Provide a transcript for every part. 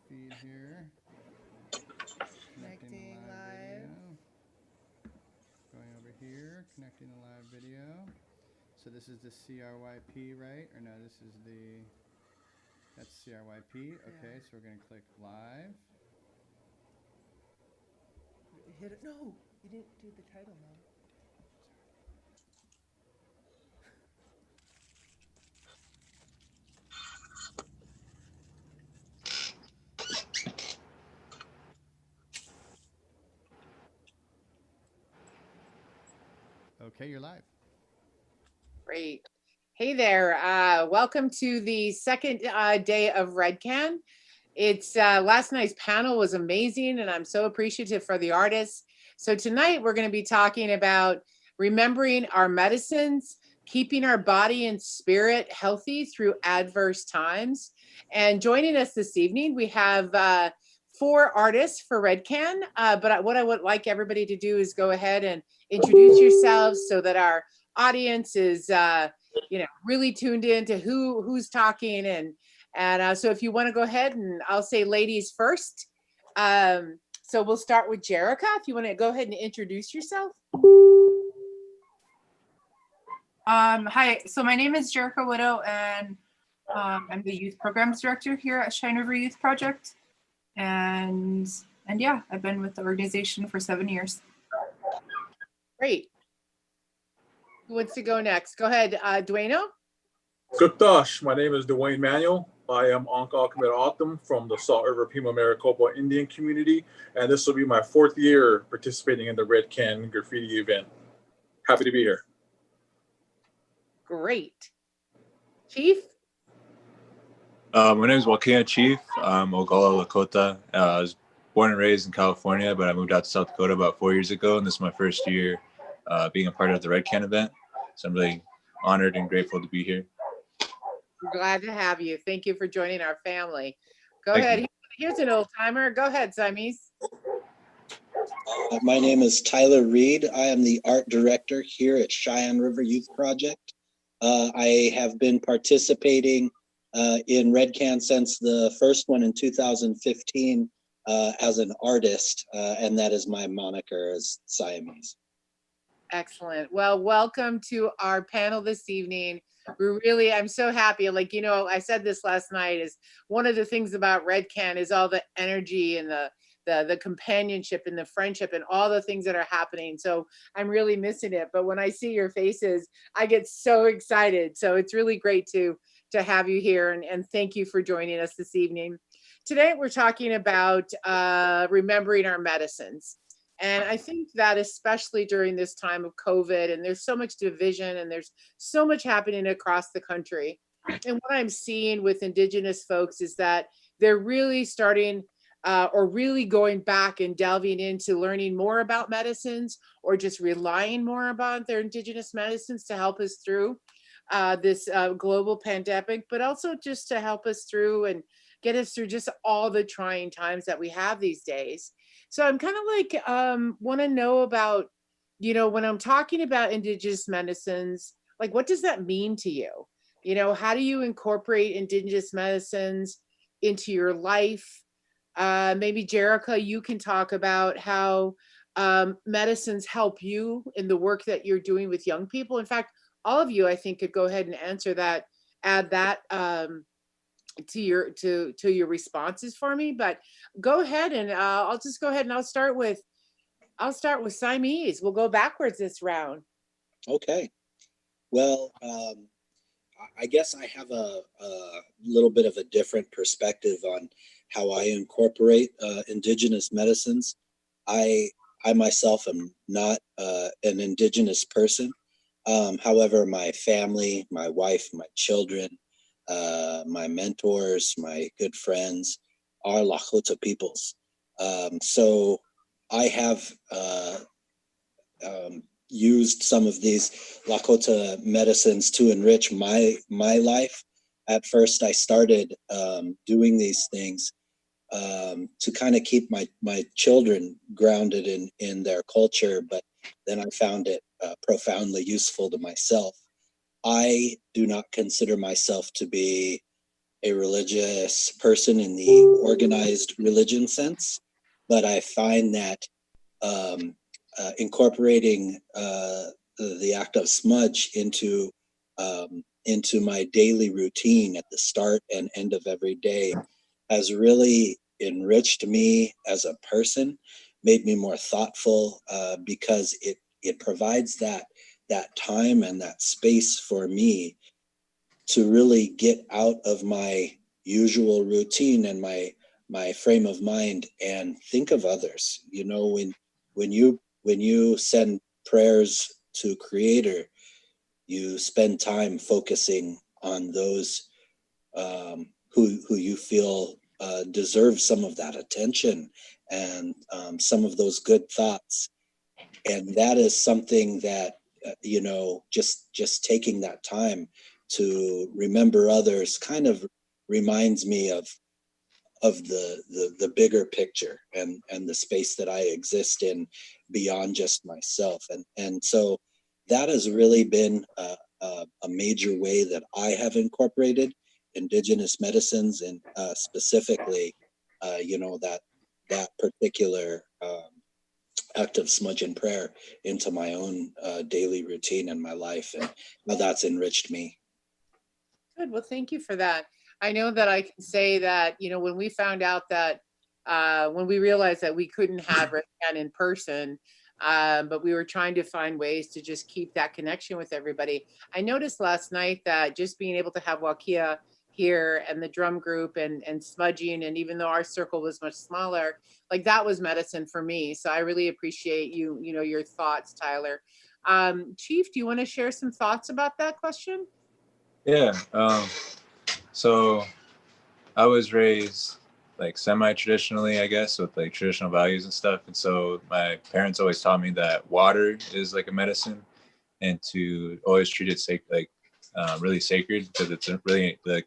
feed here. Connecting the Connecting live live. video. Going over here, connecting the live video. So this is the CRYP, right? Or no, this is that's CRYP. Okay, Yeah. so we're going to click live. Hit it. No, you didn't do the title, Mom. Okay, you're live. Great. Hey there. Welcome to the second day of RedCan. It's last night's panel was amazing, and I'm so appreciative for the artists. So tonight we're going to be talking about remembering our medicines, keeping our body and spirit healthy through adverse times. And joining us this evening, we have four artists for RedCan. But what I would like everybody to do is go ahead and introduce yourselves so that our audience is really tuned in to who's talking. And so if you want to go ahead, and I'll say ladies first. So we'll start with Jerica. If you want to go ahead and introduce yourself. Hi, so my name is Jerica Widow, and I'm the youth programs director here at Cheyenne River Youth Project. And yeah, I've been with the organization for 7 years. Great. Who wants to go next? Go ahead, Dueno. Guptash, my name is Dwayne Manuel. I am Ankh Alchemist Autumn from the Salt River Pima Maricopa Indian community, and this will be my 4th year participating in the Red Can graffiti event. Happy to be here. Great. Chief? My name is Joaquin Chief. I'm Oglala Lakota. I was born and raised in California, but I moved out to South Dakota about 4 years ago, and this is my first year being a part of the Red Can event. So I'm really honored and grateful to be here. We're glad to have you. Thank you for joining our family. Go Thank ahead. you. Here's an old timer. Go ahead, Siamese. My name is Tyler Reed. I am the art director here at Cheyenne River Youth Project. I have been participating in RedCan since the first one in 2015 as an artist, and that is my moniker as Siamese. Excellent. Well, welcome to our panel this evening. I'm so happy. I said this last night, is one of the things about RedCan is all the energy and the companionship and the friendship and all the things that are happening. So I'm really missing it. But when I see your faces, I get so excited. So it's really great to have you here, and thank you for joining us this evening. Today, we're talking about remembering our medicines. And I think that especially during this time of COVID, and there's so much division and there's so much happening across the country. And what I'm seeing with Indigenous folks is that they're really starting or really going back and delving into learning more about medicines, or just relying more about their Indigenous medicines to help us through this global pandemic, but also just to help us through and get us through just all the trying times that we have these days. So I'm kind of want to know about, when I'm talking about Indigenous medicines, what does that mean to you? How do you incorporate Indigenous medicines into your life? Maybe Jerica, you can talk about how medicines help you in the work that you're doing with young people. In fact, all of you, I think, could go ahead and answer that, add that to your responses for me. But go ahead, and I'll just go ahead and I'll start with Siamese. We'll go backwards this round. Okay. Well, I guess I have a little bit of a different perspective on how I incorporate Indigenous medicines. I myself am not an Indigenous person. However, my family, my wife, my children, my mentors, my good friends are Lakota peoples. So I have used some of these Lakota medicines to enrich my life. At first, I started doing these things to kind of keep my children grounded in their culture, but then I found it profoundly useful to myself. I do not consider myself to be a religious person in the organized religion sense, but I find that incorporating the act of smudge into my daily routine at the start and end of every day has really enriched me as a person, made me more thoughtful, because it provides that time and that space for me to really get out of my usual routine and my frame of mind and think of others. You know, when you send prayers to Creator, you spend time focusing on those who you feel deserve some of that attention and some of those good thoughts. And that is something that you know, just taking that time to remember others kind of reminds me of the bigger picture and the space that I exist in beyond just myself. And so that has really been a major way that I have incorporated indigenous medicines, and specifically, you know, that particular act of smudge and prayer into my own daily routine and my life, and how that's enriched me. Good. Well, thank you for that. I know that I can say that, you know, when we found out that, when we realized that we couldn't have RedCan in person, but we were trying to find ways to just keep that connection with everybody. I noticed last night that just being able to have Wakia here and the drum group and smudging, and even though our circle was much smaller, like that was medicine for me. So I really appreciate you know, your thoughts, Tyler. Chief, do you want to share some thoughts about that question? Yeah. So I was raised like semi-traditionally, I guess, with like traditional values and stuff. And so my parents always taught me that water is like a medicine, and to always treat it really sacred, because it's really like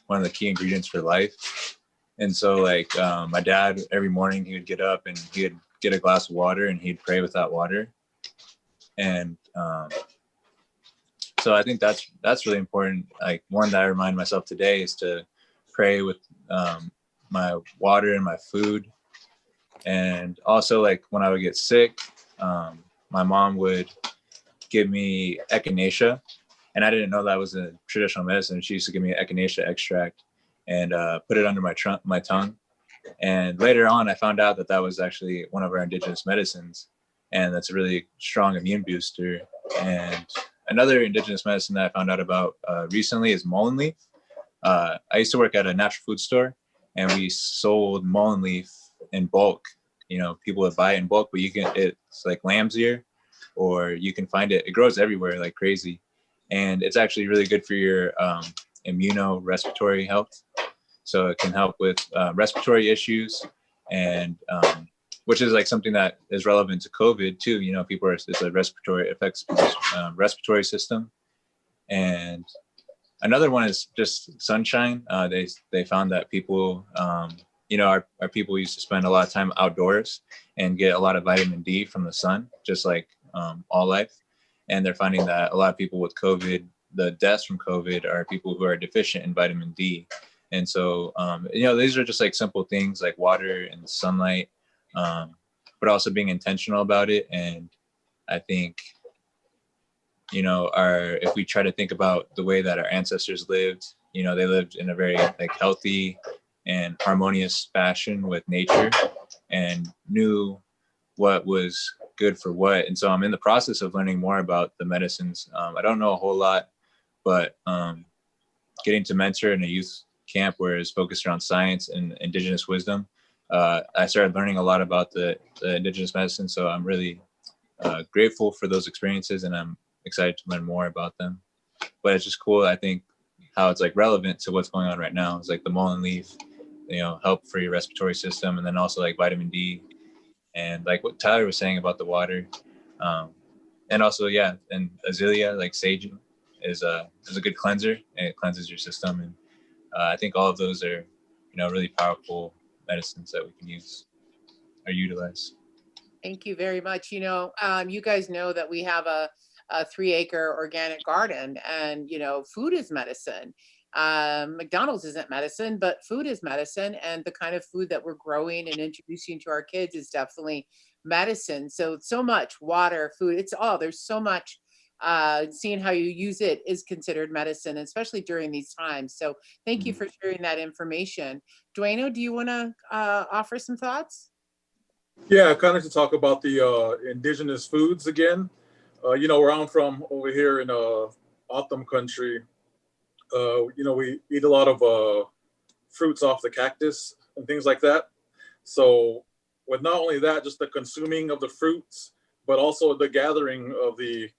one of the key ingredients for life. And so like my dad, every morning he would get up and he'd get a glass of water and he'd pray with that water. And so I think that's really important. Like one that I remind myself today is to pray with my water and my food. And also, like when I would get sick, my mom would give me echinacea, and I didn't know that was a traditional medicine. She used to give me echinacea extract and put it under my tongue. And later on, I found out that that was actually one of our indigenous medicines, and that's a really strong immune booster. And another indigenous medicine that I found out about recently is mullein leaf. I used to work at a natural food store, and we sold mullein leaf in bulk. You know, people would buy it in bulk, but it's like lamb's ear, or you can find it. It grows everywhere like crazy, and it's actually really good for your immuno-respiratory health. So it can help with respiratory issues, and which is like something that is relevant to COVID too. You know, it's a affects respiratory system. And another one is just sunshine. They found that people, you know, our people used to spend a lot of time outdoors and get a lot of vitamin D from the sun, just like all life. And they're finding that a lot of people with COVID, the deaths from COVID, are people who are deficient in vitamin D. And so, you know, these are just like simple things like water and sunlight, but also being intentional about it. And I think, you know, if we try to think about the way that our ancestors lived, you know, they lived in a very like healthy and harmonious fashion with nature and knew what was good for what. And so I'm in the process of learning more about the medicines. I don't know a whole lot, but getting to mentor in a youth camp where it's focused around science and indigenous wisdom, I started learning a lot about the indigenous medicine. So I'm really grateful for those experiences, and I'm excited to learn more about them. But it's just cool, I think, how it's like relevant to what's going on right now. It's like the mullein leaf, you know, help for your respiratory system, and then also like vitamin D, and like what Tyler was saying about the water, and also and azalea, like sage, is a good cleanser, and it cleanses your system. And I think all of those are, you know, really powerful medicines that we can use or utilize. Thank you very much. You know, you guys know that we have a 3-acre organic garden, and, you know, food is medicine. McDonald's isn't medicine, but food is medicine, and the kind of food that we're growing and introducing to our kids is definitely medicine. So much water, food, it's all, there's so much. Seeing how you use it is considered medicine, especially during these times. So thank you for sharing that information. Dueno, do you want to offer some thoughts? Yeah, kind of to talk about the indigenous foods again. Where I'm from over here in O'odham country, we eat a lot of fruits off the cactus and things like that. So with not only that, just the consuming of the fruits, but also the gathering of the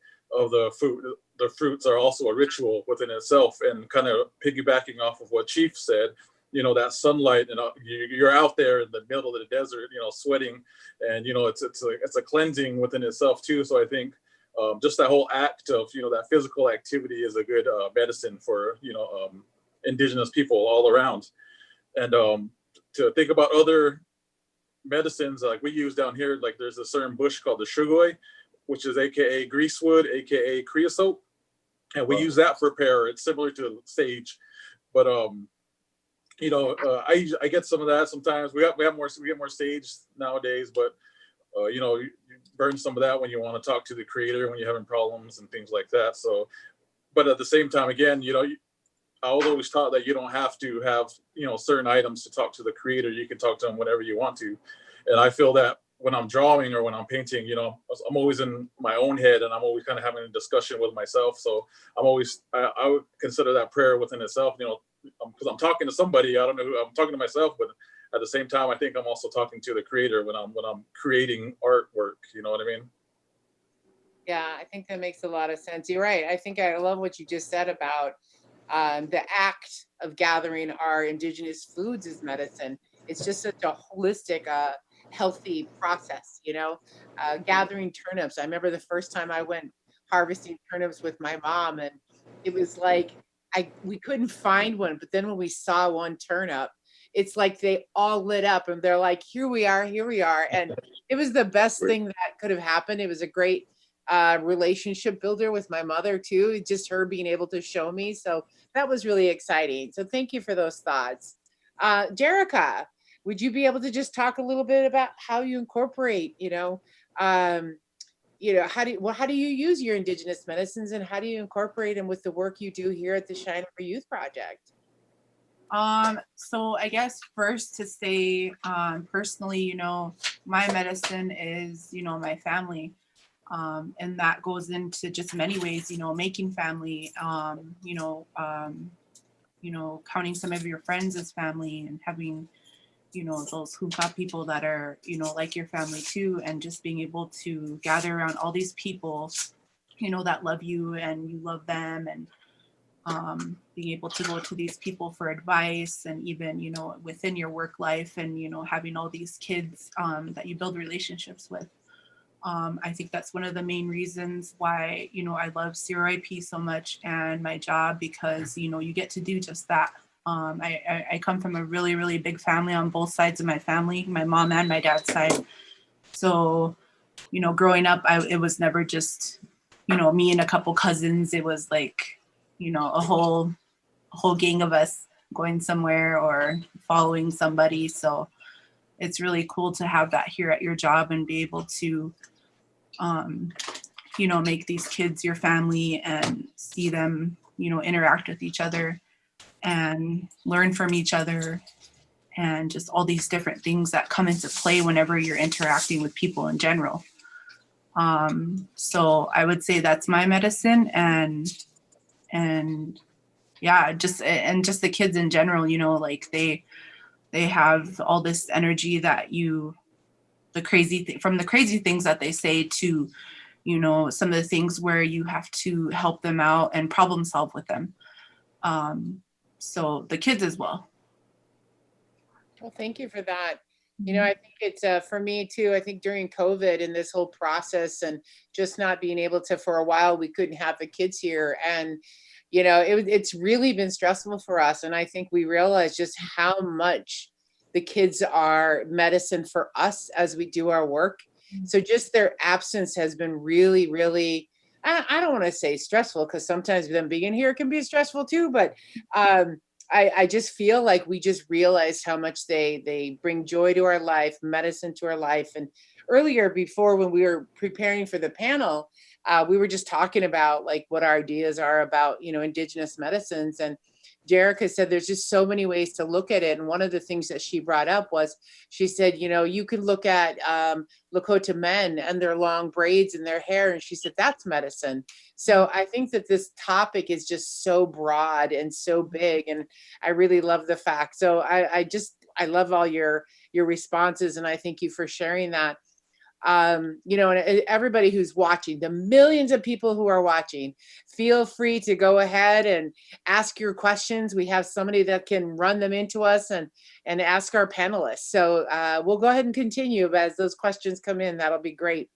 food. The fruits are also a ritual within itself, and kind of piggybacking off of what Chief said, that sunlight, and you're out there in the middle of the desert, sweating, and it's a cleansing within itself too. So I think just that whole act of that physical activity is a good medicine for indigenous people all around. And to think about other medicines like we use down here, like there's a certain bush called the shugoi, which is AKA greasewood, AKA creosote, and we use that for prayer. It's similar to sage, but I get some of that sometimes. We get more sage nowadays, but you burn some of that when you want to talk to the creator, when you're having problems and things like that. So, but at the same time, again, I was always taught that you don't have to have certain items to talk to the creator. You can talk to him whenever you want to, and I feel that when I'm drawing or when I'm painting, I'm always in my own head, and I'm always kind of having a discussion with myself. So I would consider that prayer within itself, because I'm talking to somebody. I don't know who I'm talking to myself, but at the same time, I think I'm also talking to the creator when I'm creating artwork. You know what I mean? Yeah, I think that makes a lot of sense. You're right. I think I love what you just said about the act of gathering our indigenous foods as medicine. It's just such a holistic, healthy process, gathering turnips. I remember the first time I went harvesting turnips with my mom, and it was like we couldn't find one, but then when we saw one turnip, it's like they all lit up, and they're like, here we are, and it was the best thing that could have happened. It was a great relationship builder with my mother too, just her being able to show me. So that was really exciting. So thank you for those thoughts. Jerica, would you be able to just talk a little bit about how you incorporate, how do you use your indigenous medicines, and how do you incorporate them with the work you do here at the Cheyenne River Youth Project? So I guess first to say, personally, my medicine is, my family. And that goes into just many ways, making family, counting some of your friends as family, and having, those Hupa people that are, like your family too, and just being able to gather around all these people, that love you and you love them, and being able to go to these people for advice, and even, within your work life, and, having all these kids that you build relationships with. I think that's one of the main reasons why, I love CRIP so much and my job, because, you get to do just that. I come from a really, really big family on both sides of my family, my mom and my dad's side. So, growing up, it was never just, me and a couple cousins. It was like, a whole gang of us going somewhere or following somebody. So it's really cool to have that here at your job and be able to, make these kids your family and see them, interact with each other and learn from each other, and just all these different things that come into play whenever you're interacting with people in general. So I would say that's my medicine, and yeah, just the kids in general, like they have all this energy that from the crazy things that they say to, some of the things where you have to help them out and problem solve with them. So the kids as well. Well, thank you for that. I think it's for me too. I think during COVID and this whole process, and just not being able to, for a while, we couldn't have the kids here, and it's really been stressful for us. And I think we realized just how much the kids are medicine for us as we do our work. So just their absence has been really, really I don't want to say stressful, because sometimes them being here can be stressful too, but I just feel like we just realized how much they bring joy to our life, medicine to our life. And earlier, before, when we were preparing for the panel, we were just talking about like what our ideas are about, indigenous medicines. And Jerica said there's just so many ways to look at it. And one of the things that she brought up was, she said, you can look at Lakota men and their long braids in their hair. And she said, that's medicine. So I think that this topic is just so broad and so big. And I really love the fact. So I love all your responses. And I thank you for sharing that. And everybody who's watching, the millions of people who are watching, feel free to go ahead and ask your questions. We have somebody that can run them into us and ask our panelists. So we'll go ahead and continue as those questions come in. That'll be great.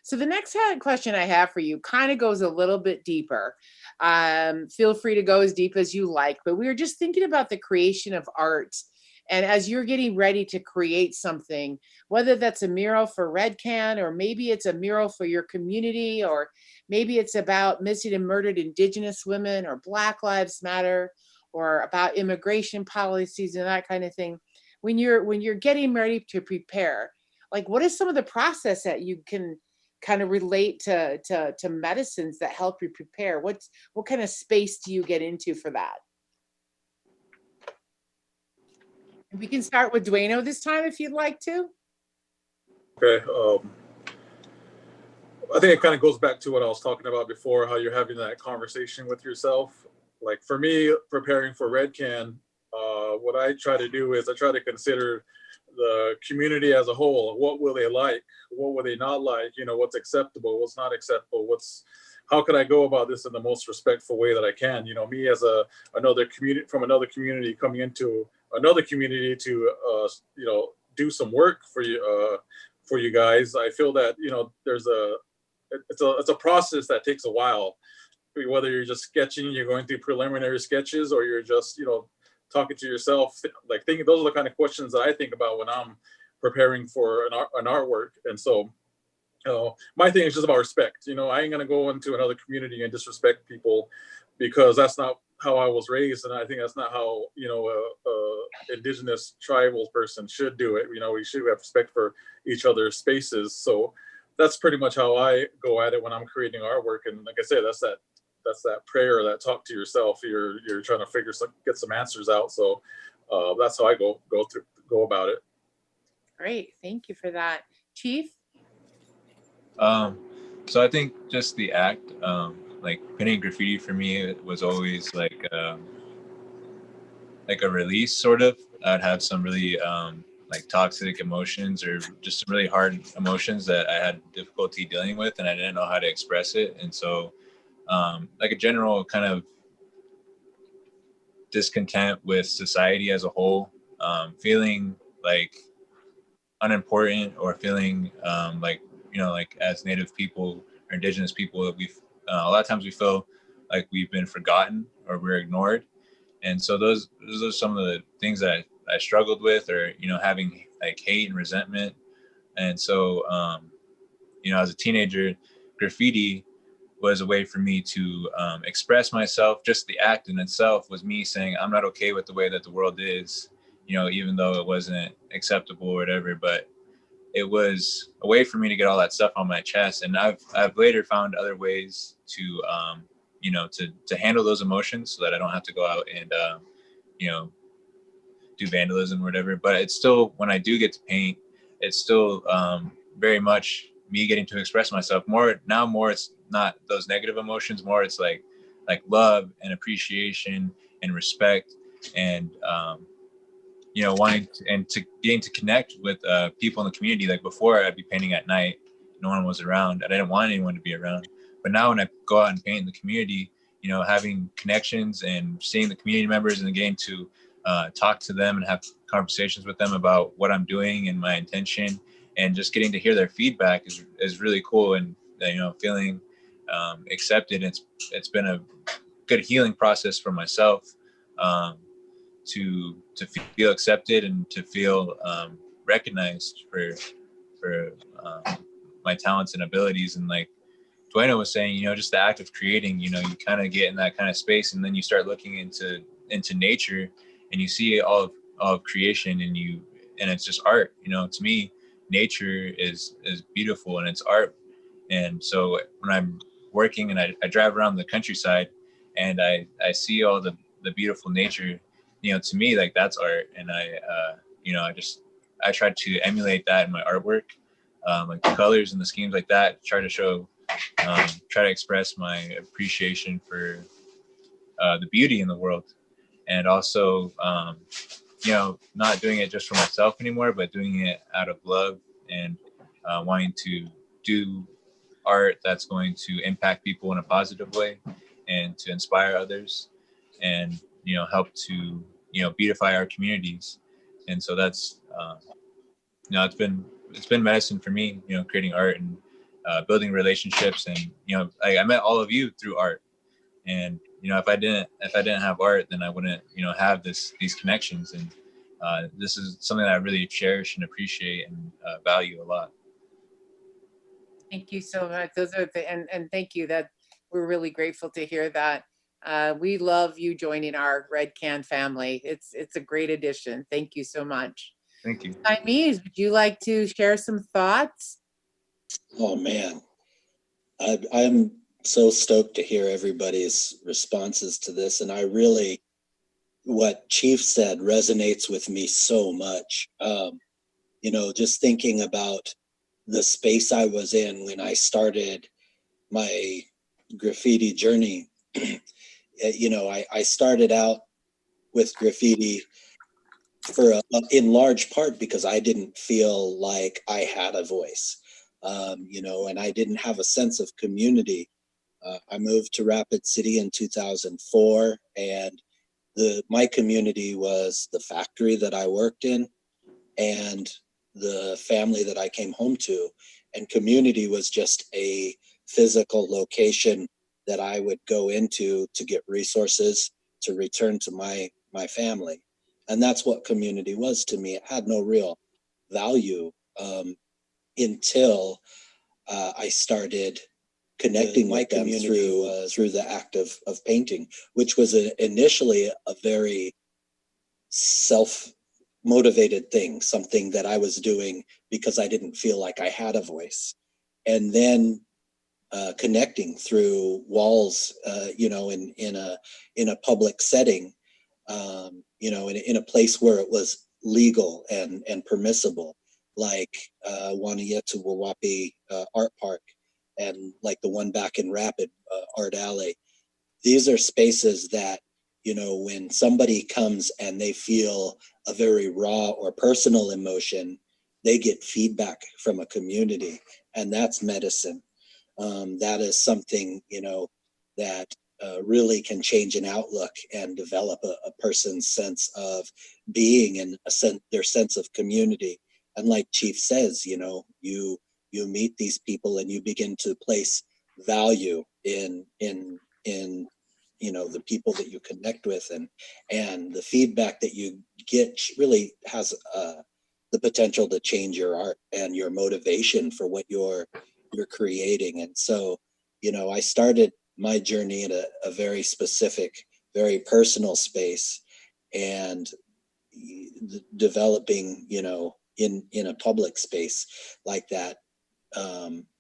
So the next question I have for you kind of goes a little bit deeper. Feel free to go as deep as you like, but we were just thinking about the creation of art. And as you're getting ready to create something, whether that's a mural for RedCan, or maybe it's a mural for your community, or maybe it's about missing and murdered Indigenous women, or Black Lives Matter, or about immigration policies and that kind of thing. When you're getting ready to prepare, like, what is some of the process that you can kind of relate to medicines that help you prepare? What kind of space do you get into for that? We can start with Dueno this time if you'd like to. Okay. I think it kind of goes back to what I was talking about before, how you're having that conversation with yourself. Like for me, preparing for RedCan, what I try to do is I try to consider the community as a whole. What will they like? What will they not like? What's acceptable? What's not acceptable? How can I go about this in the most respectful way that I can? Me as another community coming into another community to do some work for you guys. I feel that it's a process that takes a while. Whether you're just sketching, you're going through preliminary sketches, or you're just talking to yourself, like thinking. Those are the kind of questions that I think about when I'm preparing for an artwork. And so my thing is just about respect. I ain't gonna go into another community and disrespect people, because that's not how I was raised, and I think that's not how a indigenous tribal person should do it. We should have respect for each other's spaces. So that's pretty much how I go at it when I'm creating artwork. And like I said, that's that prayer, that talk to yourself. You're trying to get some answers out. So that's how I go about it. Great, thank you for that, Chief. So I think just the act, like painting graffiti for me was always like a release, sort of. I'd have some really like toxic emotions, or just some really hard emotions that I had difficulty dealing with, and I didn't know how to express it. And so like a general kind of discontent with society as a whole, feeling like unimportant, or feeling like as Native people or Indigenous people, that a lot of times we feel like we've been forgotten or we're ignored. And so those are some of the things that I struggled with, or having like hate and resentment. And so as a teenager, graffiti was a way for me to express myself. Just the act in itself was me saying I'm not okay with the way that the world is, even though it wasn't acceptable or whatever. But it was a way for me to get all that stuff on my chest. And I've later found other ways to to handle those emotions, so that I don't have to go out and do vandalism or whatever. But it's still, when I do get to paint, it's still very much me getting to express myself more. It's not those negative emotions, more it's like love and appreciation and respect, and wanting to getting to connect with people in the community. Like before, I'd be painting at night, no one was around, I didn't want anyone to be around. But now when I go out and paint in the community, having connections and seeing the community members and getting to talk to them and have conversations with them about what I'm doing and my intention, and just getting to hear their feedback is really cool. And feeling accepted. It's been a good healing process for myself, to feel accepted and to feel recognized for my talents and abilities. And Dueno was saying, you know, just the act of creating, you know, you kind of get in that kind of space, and then you start looking into nature, and you see all of creation, and it's just art. You know, to me, nature is beautiful and it's art. And so when I'm working and I drive around the countryside and I see all the beautiful nature, you know, to me, like, that's art. And you know, I try to emulate that in my artwork, like the colors and the schemes like that, try to express my appreciation for the beauty in the world. And also, you know, not doing it just for myself anymore, but doing it out of love and wanting to do art that's going to impact people in a positive way and to inspire others and, you know, help to, you know, beautify our communities. And so that's, you know, it's been medicine for me, you know, creating art and building relationships. And, you know, I met all of you through art. And, you know, if I didn't have art, then I wouldn't, you know, have these connections. And this is something that I really cherish and appreciate and value a lot. Thank you so much. Those are and thank you. That we're really grateful to hear that. We love you joining our RedCan family. It's a great addition. Thank you so much. Thank you. Mies, would you like to share some thoughts? Oh man, I'm so stoked to hear everybody's responses to this, and I really, what Chief said resonates with me so much. You know, just thinking about the space I was in when I started my graffiti journey. You know, I started out with graffiti in large part because I didn't feel like I had a voice, you know, and I didn't have a sense of community. I moved to Rapid City in 2004, and my community was the factory that I worked in and the family that I came home to. And community was just a physical location that I would go into to get resources to return to my family. And that's what community was to me. It had no real value until I started connecting with them through the act of painting, which was initially a very self-motivated thing, something that I was doing because I didn't feel like I had a voice. And then connecting through walls, you know, in a public setting, you know, in a place where it was legal and permissible, like Waniyetu Wawapi Art Park, and like the one back in Rapid, Art Alley. These are spaces that, you know, when somebody comes and they feel a very raw or personal emotion, they get feedback from a community, and that's medicine. That is something, you know, that really can change an outlook and develop a person's sense of being and their sense of community. And like Chief says, you know, you meet these people and you begin to place value in you know, the people that you connect with, and the feedback that you get really has the potential to change your art and your motivation for what you're creating. And so, you know, I started my journey in a very specific, very personal space, and developing, you know, in a public space like that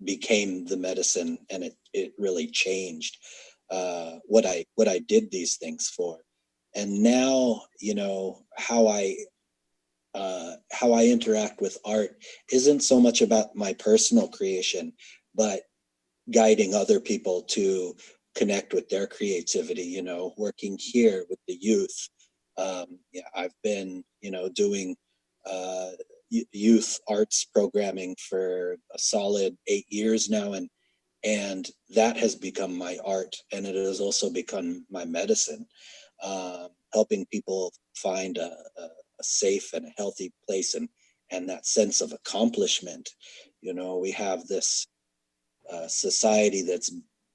became the medicine, and it really changed what I did these things for. And now, you know, how I interact with art isn't so much about my personal creation, but guiding other people to connect with their creativity, you know, working here with the youth. Yeah, I've been, you know, doing youth arts programming for a solid 8 years now, and that has become my art, and it has also become my medicine, helping people find a safe and a healthy place, and that sense of accomplishment. You know, we have this society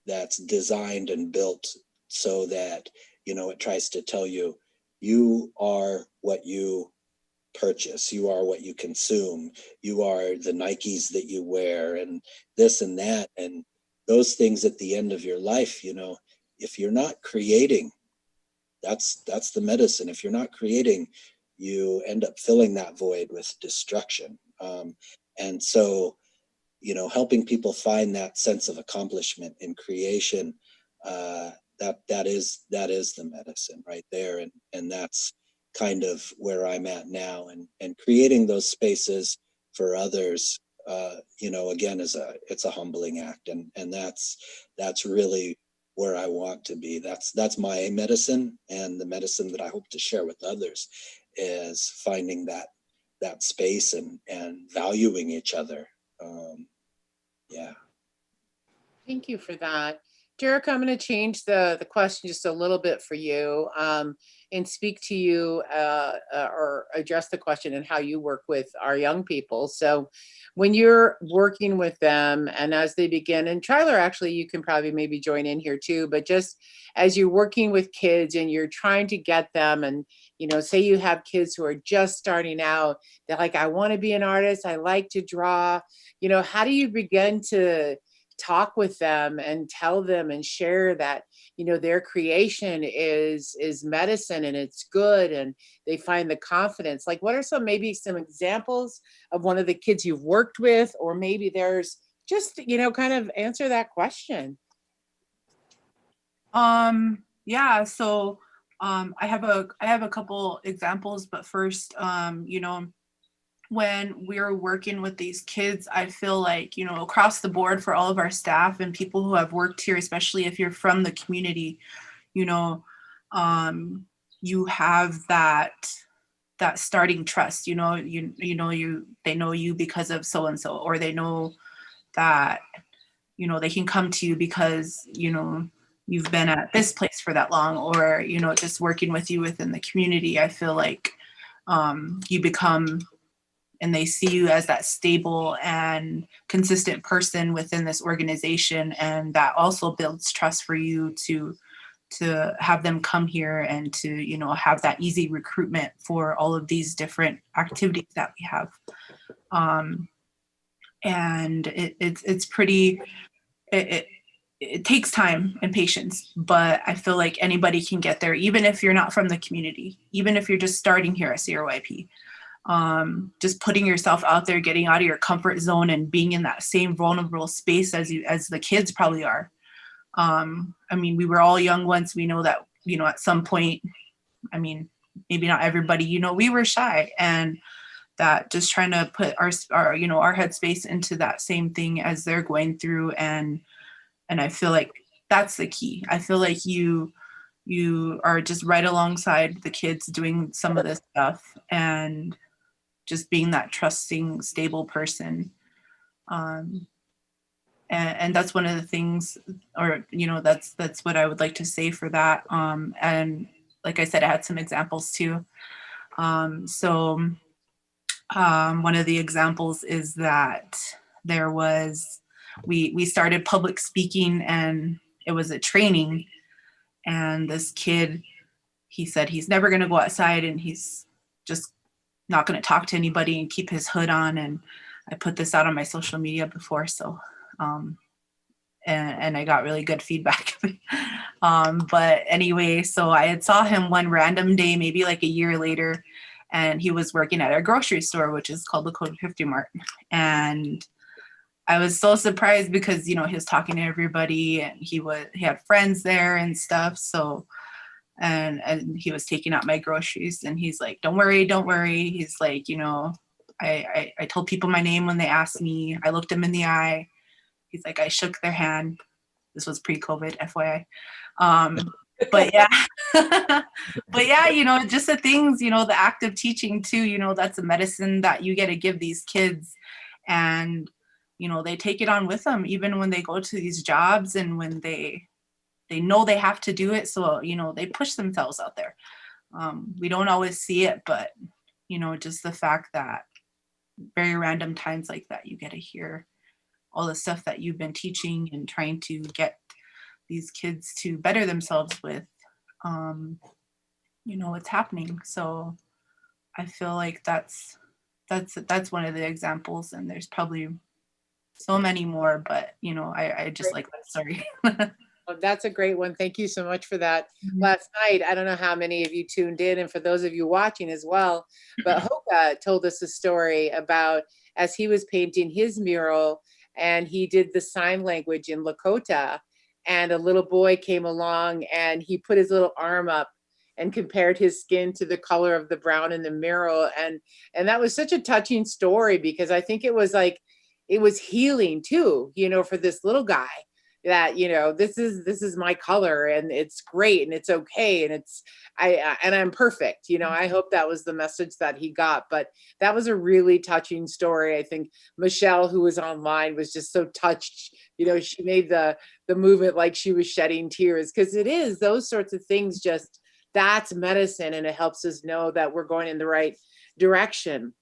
that's designed and built so that, you know, it tries to tell you, you are what you purchase, you are what you consume, you are the Nikes that you wear, and this and that. And those things at the end of your life, you know, if you're not creating, that's the medicine. If you're not creating, you end up filling that void with destruction. And so, you know, helping people find that sense of accomplishment in creation, that is the medicine right there. And that's kind of where I'm at now, and creating those spaces for others, you know, again, it's a humbling act. And that's really where I want to be. That's my medicine, and the medicine that I hope to share with others is finding that space and valuing each other. Yeah. Thank you for that. Jericho, I'm going to change the question just a little bit for you, and speak to you, or address the question and how you work with our young people. So when you're working with them and as they begin, and Tyler, actually, you can probably maybe join in here too, but just as you're working with kids and you're trying to get them, and, you know, say you have kids who are just starting out, they're like, I want to be an artist, I like to draw, you know, how do you begin to talk with them and tell them and share that, you know, their creation is medicine and it's good, and they find the confidence? Like, what are maybe some examples of one of the kids you've worked with, or maybe there's just, you know, kind of answer that question. Yeah, so I have a couple examples, but first, you know, when we're working with these kids, I feel like, you know, across the board for all of our staff and people who have worked here, especially if you're from the community, you know, you have that starting trust, you know, they know you because of so and so, or they know that, you know, they can come to you because, you know, you've been at this place for that long, or, you know, just working with you within the community. I feel like you become, and they see you as that stable and consistent person within this organization. And that also builds trust for you to have them come here and to, you know, have that easy recruitment for all of these different activities that we have. And it's pretty, it takes time and patience, but I feel like anybody can get there, even if you're not from the community, even if you're just starting here at CRYP. Just putting yourself out there, getting out of your comfort zone and being in that same vulnerable space as the kids probably are. I mean, we were all young once. We know that, you know, at some point, I mean, maybe not everybody, you know, we were shy, and that just trying to put our you know, our headspace into that same thing as they're going through. And I feel like that's the key. I feel like you are just right alongside the kids doing some of this stuff, and just being that trusting, stable person. And that's one of the things, or, you know, that's what I would like to say for that. And like I said, I had some examples too. So one of the examples is that there was, we started public speaking, and it was a training, and this kid, he said he's never going to go outside, and he's just not going to talk to anybody and keep his hood on. And I put this out on my social media before, so and I got really good feedback. But anyway, so I had saw him one random day, maybe like a year later, and he was working at our grocery store, which is called the Code 50 Mart. And I was so surprised because, you know, he was talking to everybody, and he had friends there and stuff. So, and he was taking out my groceries, and he's like, don't worry. He's like, you know, I told people my name when they asked me. I looked them in the eye. He's like, I shook their hand. This was pre-COVID, FYI. But yeah, but yeah, you know, just the things, you know, the act of teaching too, you know, that's a medicine that you get to give these kids. And, you know, they take it on with them, even when they go to these jobs, and when they know they have to do it. So, you know, they push themselves out there. We don't always see it, but, you know, just the fact that very random times like that, you get to hear all the stuff that you've been teaching and trying to get these kids to better themselves with, you know, what's happening. So I feel like that's one of the examples, and there's probably so many more, but you know, I just like that story. Well, that's a great one. Thank you so much for that. Mhm. Last night, I don't know how many of you tuned in, and for those of you watching as well, but Hoka told us a story about as he was painting his mural and he did the sign language in Lakota, and a little boy came along and he put his little arm up and compared his skin to the color of the brown in the mural. And that was such a touching story because I think it was like, it was healing too, you know, for this little guy that, you know, this is my color and it's great and it's okay and it's and I'm perfect, you know. I hope that was the message that he got. But that was a really touching story. I think Michelle, who was online, was just so touched, you know. She made the movement like she was shedding tears, because it is those sorts of things, just that's medicine, and it helps us know that we're going in the right direction.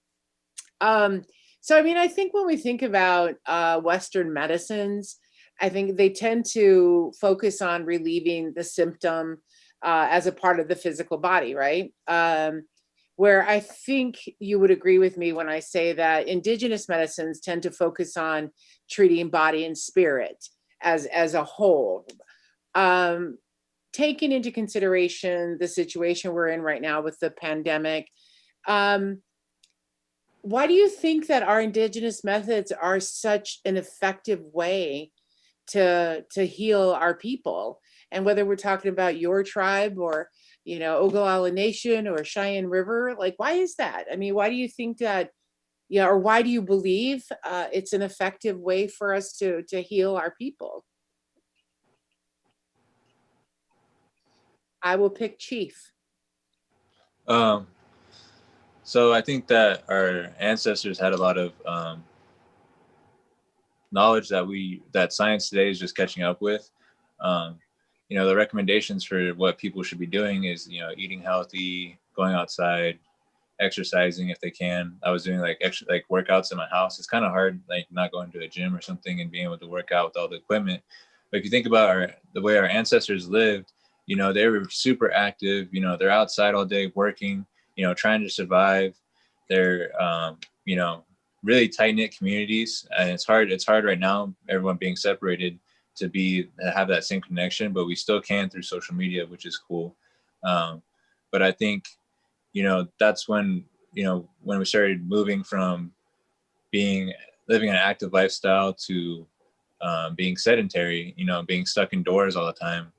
So I mean, I think when we think about Western medicines, I think they tend to focus on relieving the symptom as a part of the physical body, right? Where I think you would agree with me when I say that indigenous medicines tend to focus on treating body and spirit as a whole. Taking into consideration the situation we're in right now with the pandemic, why do you think that our indigenous methods are such an effective way to heal our people? And whether we're talking about your tribe or, you know, Ogallala Nation or Cheyenne River, like, why is that? I mean, why do you think that, yeah, or why do you believe it's an effective way for us to heal our people? I will pick Chief. So I think that our ancestors had a lot of knowledge that science today is just catching up with. You know, the recommendations for what people should be doing is, you know, eating healthy, going outside, exercising if they can. I was doing like workouts in my house. It's kind of hard, like not going to a gym or something and being able to work out with all the equipment. But if you think about the way our ancestors lived, you know, they were super active. You know, they're outside all day working, you know, trying to survive. They're, you know, really tight knit communities, and it's hard right now, everyone being separated, to have that same connection, but we still can through social media, which is cool. But I think, you know, that's when we started moving from living an active lifestyle to being sedentary, you know, being stuck indoors all the time.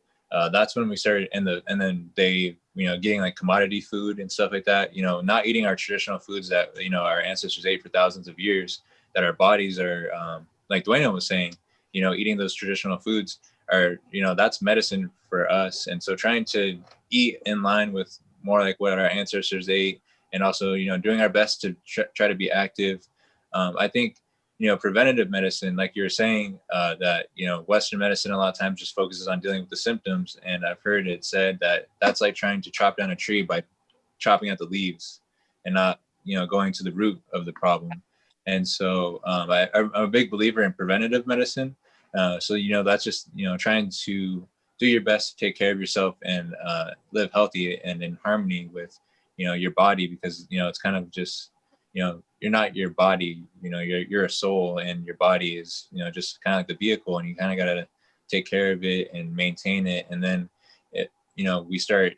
That's when we started, and then they, you know, getting like commodity food and stuff like that, you know, not eating our traditional foods that, you know, our ancestors ate for thousands of years, that our bodies are, like Dwayne was saying, you know, eating those traditional foods are, you know, that's medicine for us. And so trying to eat in line with more like what our ancestors ate, and also, you know, doing our best to try to be active. I think, you know, preventative medicine, like you were saying, that, you know, Western medicine a lot of times just focuses on dealing with the symptoms. And I've heard it said that that's like trying to chop down a tree by chopping out the leaves and not, you know, going to the root of the problem. And so I'm a big believer in preventative medicine. So, you know, that's just, you know, trying to do your best to take care of yourself and live healthy and in harmony with, you know, your body, because, you know, it's kind of just, you know, you're not your body, you know, you're a soul, and your body is, you know, just kind of like the vehicle, and you kind of got to take care of it and maintain it. And then you know, we start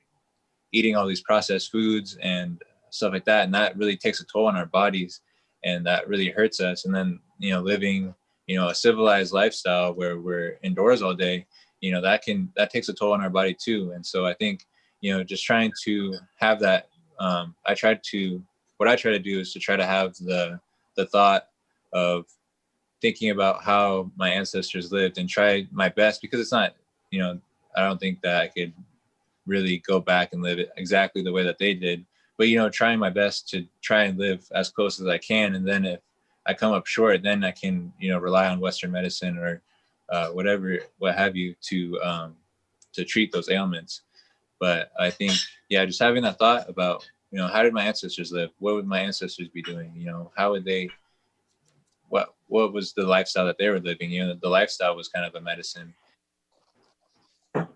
eating all these processed foods and stuff like that, and that really takes a toll on our bodies, and that really hurts us. And then, you know, living, you know, a civilized lifestyle where we're indoors all day, you know, that takes a toll on our body too. And so I think, you know, just trying to have that, what I try to do is to try to have the thought of thinking about how my ancestors lived and try my best, because it's not, you know, I don't think that I could really go back and live it exactly the way that they did, but, you know, trying my best to try and live as close as I can. And then if I come up short, then I can, you know, rely on Western medicine or what have you, to treat those ailments. But I think, yeah, just having that thought about, you know, how did my ancestors live? What would my ancestors be doing? You know, how would they, what was the lifestyle that they were living? You know, the lifestyle was kind of a medicine. I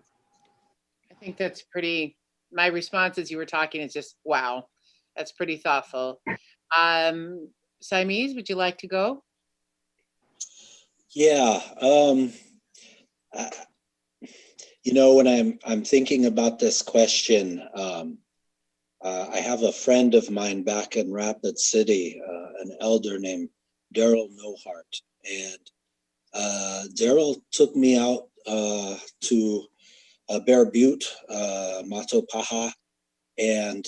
think that's pretty, my response as you were talking is just, wow, that's pretty thoughtful. Siamese, would you like to go? Yeah. Uh, when I'm thinking about this question, I have a friend of mine back in Rapid City, an elder named Daryl Nohart, and Daryl took me out to Bear Butte, Matopaha, and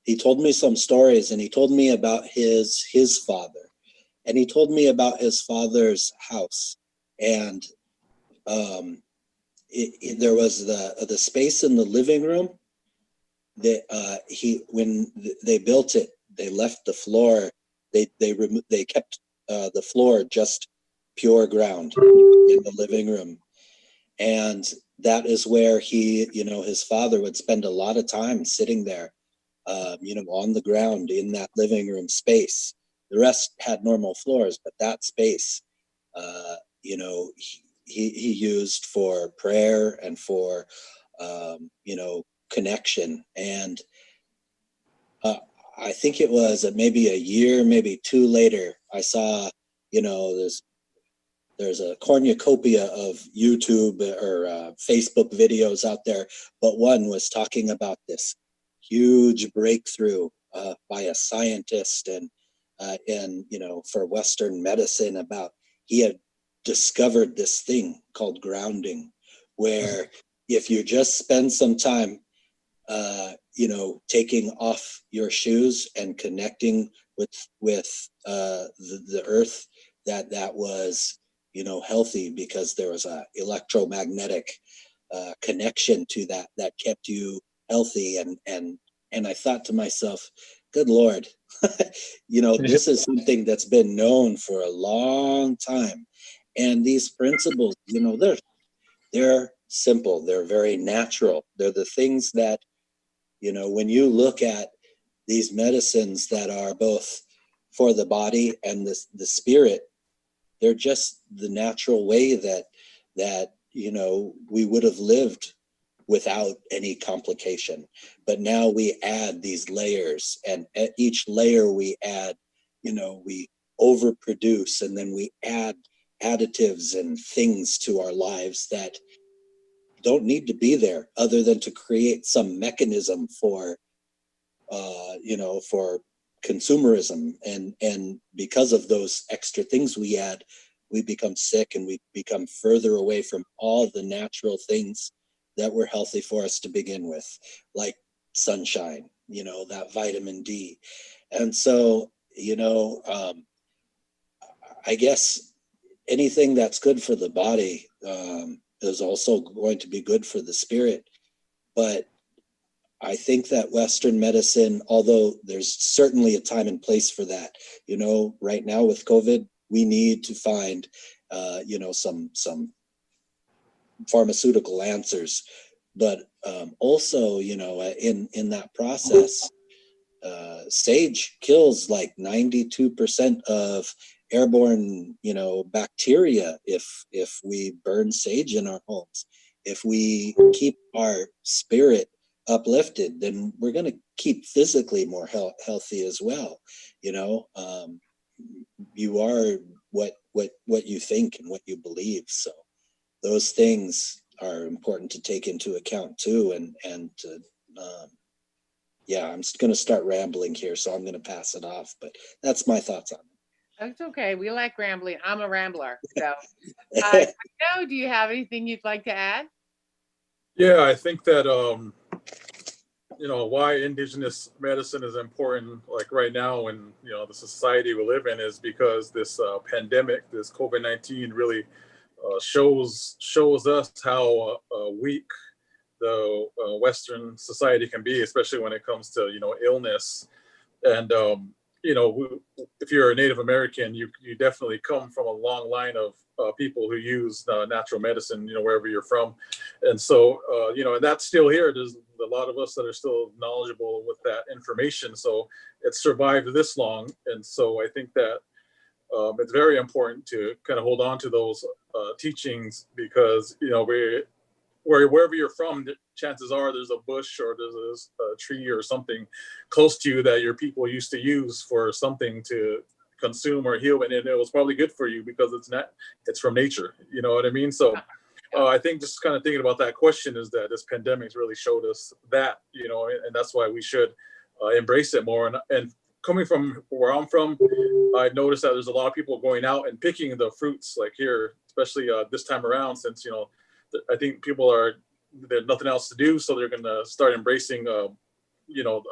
he told me some stories, and he told me about his father, and he told me about his father's house, and there was the space in the living room that when they built it, they left the floor. They kept the floor just pure ground in the living room, and that is where his father would spend a lot of time sitting there, on the ground in that living room space. The rest had normal floors, but that space, he used for prayer and for, connection. And I think it was maybe a year, maybe two later, I saw, there's a cornucopia of YouTube or Facebook videos out there, but one was talking about this huge breakthrough by a scientist and for Western medicine about he had discovered this thing called grounding, where if you just spend some time, taking off your shoes and connecting with the earth, that was healthy, because there was a electromagnetic connection to that kept you healthy. And I thought to myself, good Lord, this is something that's been known for a long time. And these principles, they're simple, they're very natural. They're the things that, when you look at these medicines that are both for the body and the spirit, they're just the natural way that we would have lived without any complication. But now we add these layers, and at each layer we add, we overproduce, and then we add additives and things to our lives that don't need to be there, other than to create some mechanism for for consumerism. And because of those extra things we add, we become sick, and we become further away from all the natural things that were healthy for us to begin with, like sunshine, that vitamin D. And so, I guess anything that's good for the body is also going to be good for the spirit. But I think that Western medicine, although there's certainly a time and place for that, right now with COVID, we need to find, some pharmaceutical answers. But also, in that process, sage kills like 92% of airborne, bacteria if we burn sage in our homes. If we keep our spirit uplifted, then we're going to keep physically more healthy as well. You are what you think and what you believe. So those things are important to take into account too. And to, I'm going to start rambling here, so I'm going to pass it off. But that's my thoughts on it. That's okay. We like rambling. I'm a rambler. So, do you have anything you'd like to add? Yeah, I think that why indigenous medicine is important, like right now in the society we live in, is because this pandemic, this COVID-19, really shows us how weak the Western society can be, especially when it comes to illness. And if you're a Native American, you definitely come from a long line of people who use natural medicine, wherever you're from. And so, and that's still here. There's a lot of us that are still knowledgeable with that information. So it's survived this long. And so I think that it's very important to kind of hold on to those teachings, because, wherever you're from, chances are there's a bush or there's a tree or something close to you that your people used to use for something to consume or heal, and it was probably good for you because it's from nature. You know what I mean? So I think just kind of thinking about that question is that this pandemic's really showed us that, you know, and that's why we should embrace it more. And coming from where I'm from, I noticed that there's a lot of people going out and picking the fruits, like here, especially this time around, since, you know, I think people there's nothing else to do, so they're going to start embracing, you know,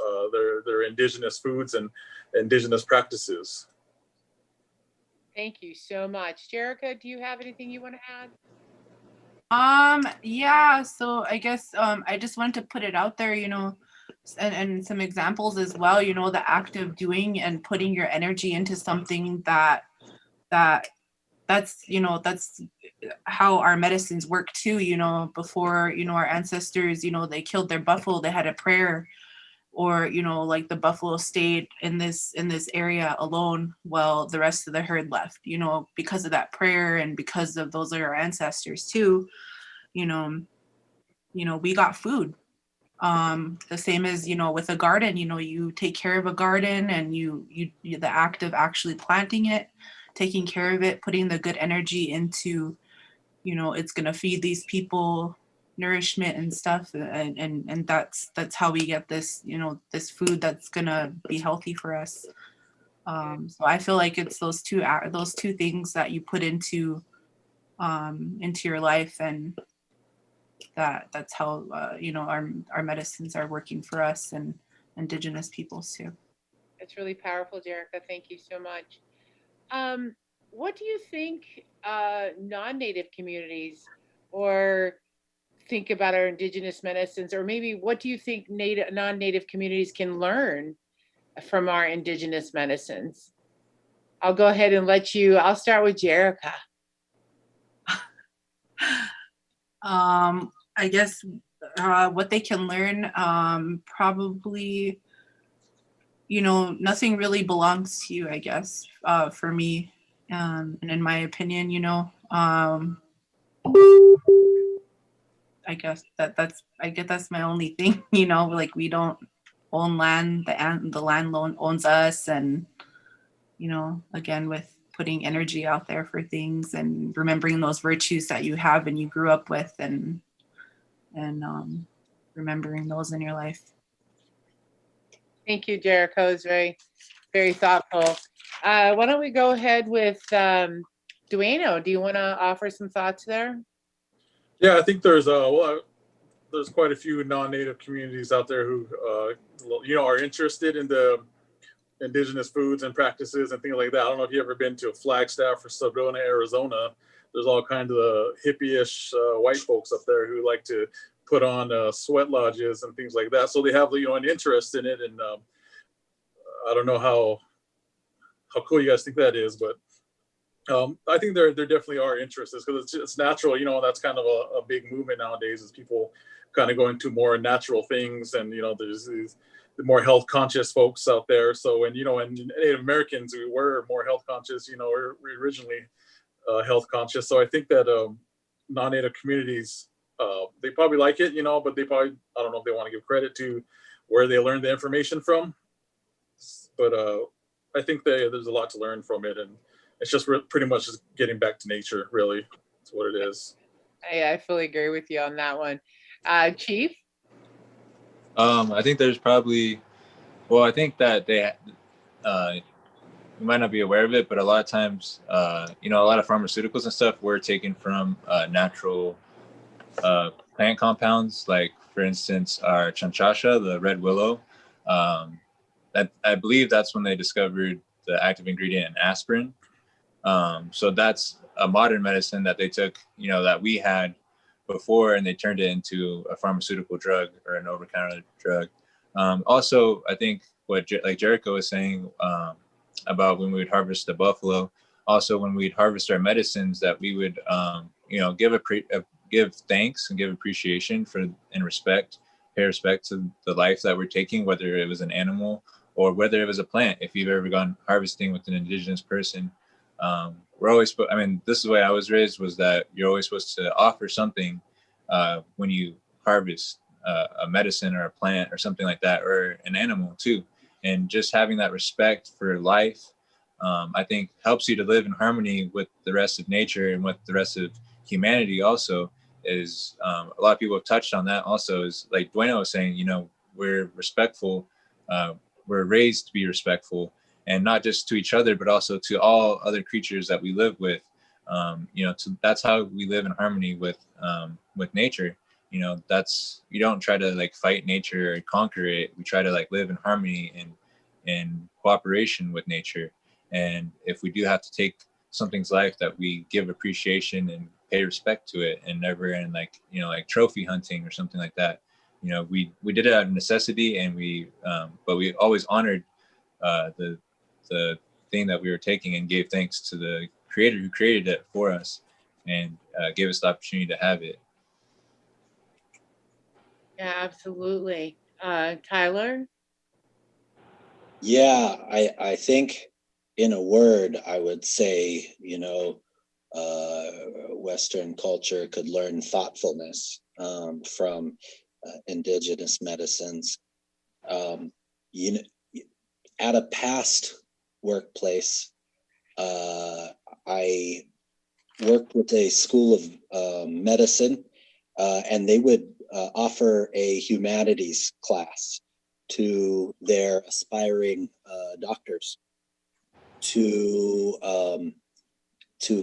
their indigenous foods and indigenous practices. Thank you so much. Jerica, do you have anything you want to add? Yeah, so I guess I just wanted to put it out there, you know, and some examples as well, you know, the act of doing and putting your energy into something that's, you know, that's how our medicines work too, you know. Before, you know, our ancestors, you know, they killed their buffalo, they had a prayer, or, you know, like the buffalo stayed in this area alone while the rest of the herd left, you know, because of that prayer and because of those are our ancestors too. You know, we got food. The same as, you know, with a garden, you know, you take care of a garden and you the act of actually planting it, taking care of it, putting the good energy into, you know, it's going to feed these people nourishment and stuff, and that's how we get this, you know, this food that's going to be healthy for us. So I feel like it's those two things that you put into your life, and that's how you know, our medicines are working for us and indigenous peoples too. That's really powerful, Jerica. Thank you so much. What do you think non-native communities or think about our indigenous medicines, or maybe what do you think non-native communities can learn from our indigenous medicines? I'll go ahead and I'll start with Jerica. I guess what they can learn, probably, you know, nothing really belongs to you, I guess, for me. And in my opinion, you know, I guess that's my only thing, you know, like we don't own land, the land owns us. And, you know, again, with putting energy out there for things and remembering those virtues that you have and you grew up with, and remembering those in your life. Thank you, Jericho. It was very, very thoughtful. Why don't we go ahead with Duano? Do you want to offer some thoughts there? Yeah, I think there's quite a few non-native communities out there who you know, are interested in the indigenous foods and practices and things like that. I don't know if you've ever been to Flagstaff or Sedona, Arizona. There's all kinds of hippie-ish white folks up there who like to put on sweat lodges and things like that. So they have, you know, an interest in it. And I don't know how cool you guys think that is, but I think there definitely are interests because it's natural, you know. That's kind of a big movement nowadays, is people kind of going to more natural things, and, you know, there's these more health conscious folks out there. So, and, you know, and Native Americans, we were more health conscious, you know, we're originally health conscious. So I think that non-native communities, they probably like it, you know, but they probably, I don't know if they want to give credit to where they learned the information from, but I think there's a lot to learn from it, and it's just pretty much just getting back to nature, really. That's what it is. I fully agree with you on that one. Chief? I think there's probably, well, I think that you might not be aware of it, but a lot of times, you know, a lot of pharmaceuticals and stuff were taken from natural plant compounds. Like, for instance, our chanchacha, the red willow, that I believe that's when they discovered the active ingredient in aspirin. So that's a modern medicine that they took, you know, that we had before, and they turned it into a pharmaceutical drug or an over-the-counter drug. Also, I think what like Jericho was saying about when we would harvest the buffalo, also when we'd harvest our medicines, that we would, you know, give thanks and give appreciation for and pay respect to the life that we're taking, whether it was an animal or whether it was a plant. If you've ever gone harvesting with an indigenous person, we're always, I mean, this is the way I was raised, was that you're always supposed to offer something when you harvest a medicine or a plant or something like that, or an animal too. And just having that respect for life, I think helps you to live in harmony with the rest of nature and with the rest of humanity also is a lot of people have touched on that also is like Dueno was saying, you know, we're respectful, we're raised to be respectful, and not just to each other, but also to all other creatures that we live with. You know, that's how we live in harmony with nature. You know, that's, you don't try to like fight nature or conquer it. We try to like live in harmony and in cooperation with nature. And if we do have to take something's life, that we give appreciation and pay respect to it, and never in like, you know, like trophy hunting or something like that. You know, we did it out of necessity, and but we always honored the thing that we were taking and gave thanks to the creator who created it for us and gave us the opportunity to have it. Yeah, absolutely. Tyler? Yeah, I think in a word, I would say, you know, Western culture could learn thoughtfulness from indigenous medicines. You know, at a past workplace, I worked with a school of medicine, and they would offer a humanities class to their aspiring doctors to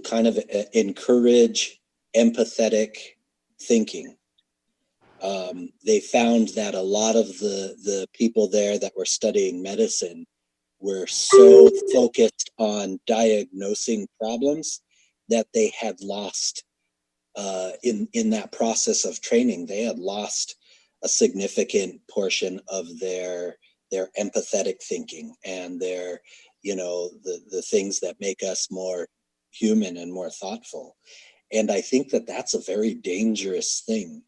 kind of encourage empathetic thinking. They found that a lot of the people there that were studying medicine were so focused on diagnosing problems that they had lost in that process of training. They had lost a significant portion of their empathetic thinking and their, you know, the things that make us more human and more thoughtful. And I think that that's a very dangerous thing.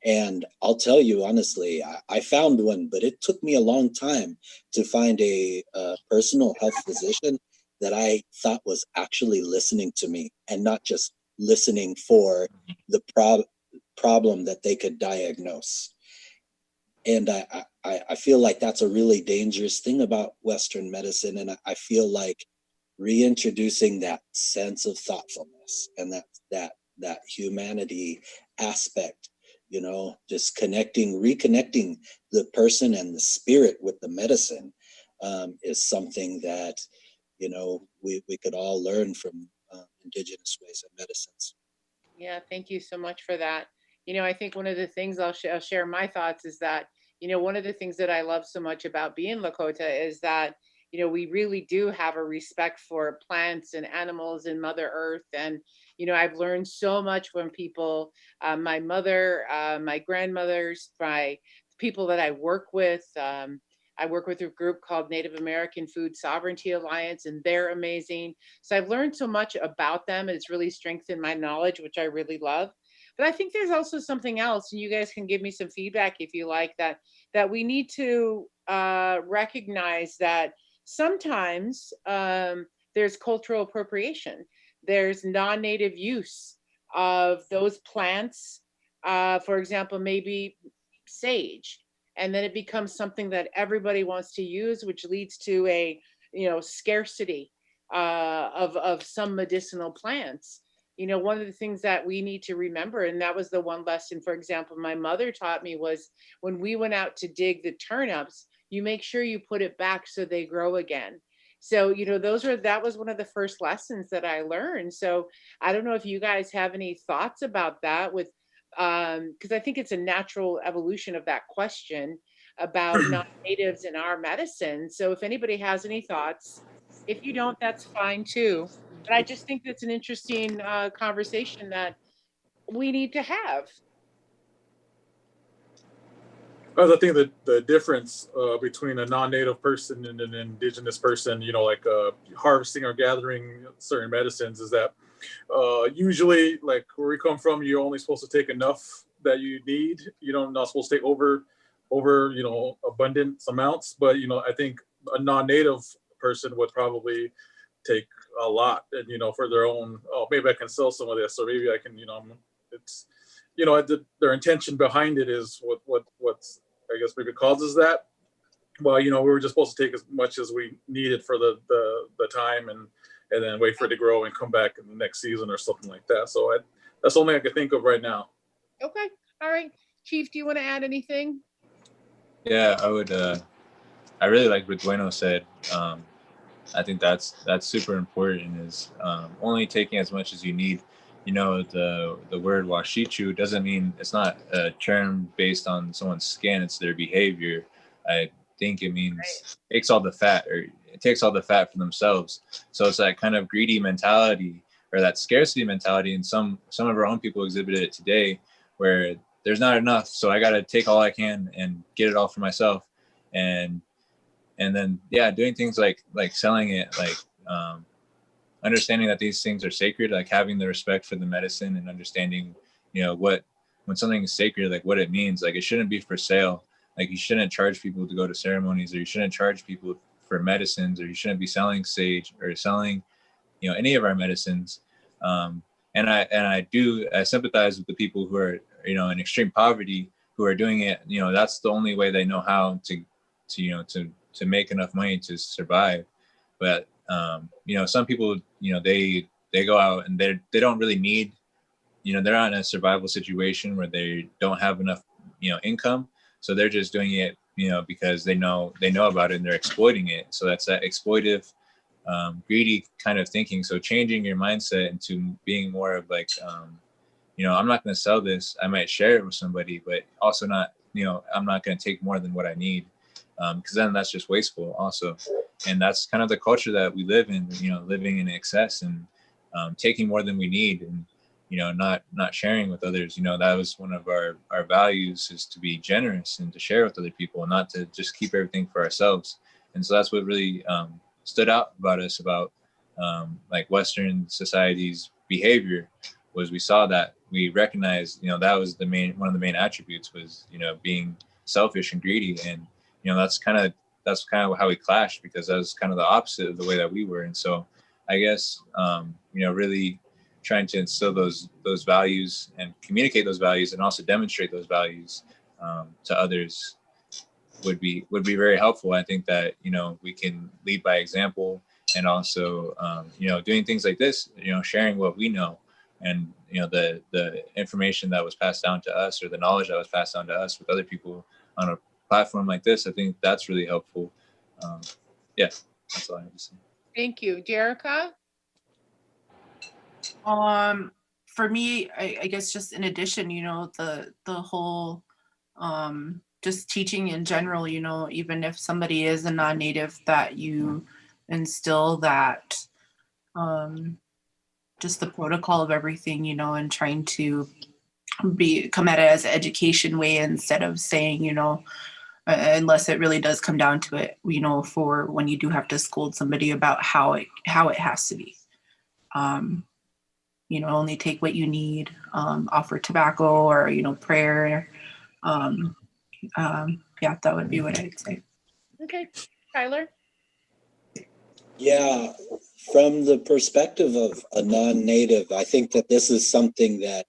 And I'll tell you honestly, I found one, but it took me a long time to find a personal health physician that I thought was actually listening to me and not just listening for the problem that they could diagnose. And I feel like that's a really dangerous thing about Western medicine. And I feel like reintroducing that sense of thoughtfulness and that humanity aspect, you know, just reconnecting the person and the spirit with the medicine is something that, you know, we could all learn from indigenous ways of medicines. Yeah, thank you so much for that. You know, I think one of the things I'll share my thoughts is that, you know, one of the things that I love so much about being Lakota is that, you know, we really do have a respect for plants and animals and Mother Earth. And, you know, I've learned so much from people, my mother, my grandmothers, my people that I work with. I work with a group called Native American Food Sovereignty Alliance, and they're amazing. So I've learned so much about them. It's really strengthened my knowledge, which I really love. But I think there's also something else, and you guys can give me some feedback if you like, that we need to recognize that sometimes there's cultural appropriation. There's non-native use of those plants. For example, maybe sage, and then it becomes something that everybody wants to use, which leads to a, you know, scarcity of some medicinal plants. You know, one of the things that we need to remember, and that was the one lesson, for example, my mother taught me, was when we went out to dig the turnips, you make sure you put it back so they grow again. So, you know, that was one of the first lessons that I learned. So I don't know if you guys have any thoughts about that, with because I think it's a natural evolution of that question about non-natives in our medicine. So if anybody has any thoughts, if you don't, that's fine too. But I just think that's an interesting conversation that we need to have. I think that the difference between a non-native person and an indigenous person, you know, like harvesting or gathering certain medicines, is that usually, like where we come from, you're only supposed to take enough that you need. You don't not supposed to take over, you know, abundant amounts. But you know, I think a non-native person would probably take a lot, and you know, for their own. Oh, maybe I can sell some of this, or maybe I can, you know, it's, you know, their intention behind it is what's I guess maybe causes that. well, you know, we were just supposed to take as much as we needed for the time, and then wait for it to grow and come back in the next season or something like that. So that's the only thing I can think of right now. Okay. All right. Chief, do you want to add anything? Yeah, I would. I really like what Bueno said. I think that's super important. Is only taking as much as you need. You know, the word washichu doesn't mean, it's not a term based on someone's skin. It's their behavior. I think it means takes all the fat, or it takes all the fat for themselves. So it's that kind of greedy mentality, or that scarcity mentality, and some of our own people exhibited it today, where there's not enough, so I got to take all I can and get it all for myself. And then doing things like selling it, like understanding that these things are sacred, like having the respect for the medicine, and understanding, you know, when something is sacred, like what it means. Like it shouldn't be for sale. Like you shouldn't charge people to go to ceremonies, or you shouldn't charge people for medicines, or you shouldn't be selling sage or selling, you know, any of our medicines. And I sympathize with the people who are, you know, in extreme poverty, who are doing it. You know, that's the only way they know how to make enough money to survive. But you know, some people, you know, they go out and they don't really need, you know, they're not in a survival situation where they don't have enough, you know, income. So they're just doing it, you know, because they know about it and they're exploiting it. So that's that exploitive, greedy kind of thinking. So changing your mindset into being more of like, you know, I'm not going to sell this. I might share it with somebody, but also not, you know, I'm not going to take more than what I need. Because then that's just wasteful also. And that's kind of the culture that we live in, you know, living in excess and taking more than we need, and, you know, not sharing with others. You know, that was one of our values, is to be generous and to share with other people, and not to just keep everything for ourselves. And so that's what really stood out about us, about like Western society's behavior, was we saw that, we recognized, you know, that was one of the main attributes was, you know, being selfish and greedy. And, you know, that's kind of how we clashed, because that was kind of the opposite of the way that we were. And so I guess, you know, really trying to instill those values and communicate those values, and also demonstrate those values to others would be very helpful. I think that, you know, we can lead by example, and also, you know, doing things like this, you know, sharing what we know, and, you know, the information that was passed down to us, or the knowledge that was passed down to us with other people on a platform like this. I think that's really helpful. Yeah, that's all I have to say. Thank you. Jerica? For me, I guess just in addition, you know, the whole just teaching in general, you know, even if somebody is a non-native, that you instill that just the protocol of everything, you know, and trying to come at it as an education way, instead of saying, you know, unless it really does come down to it, you know, for when you do have to scold somebody about how it has to be. You know, only take what you need, offer tobacco, or, you know, prayer. Yeah, that would be what I'd say. Okay. Tyler? Yeah, from the perspective of a non-native, I think that this is something that,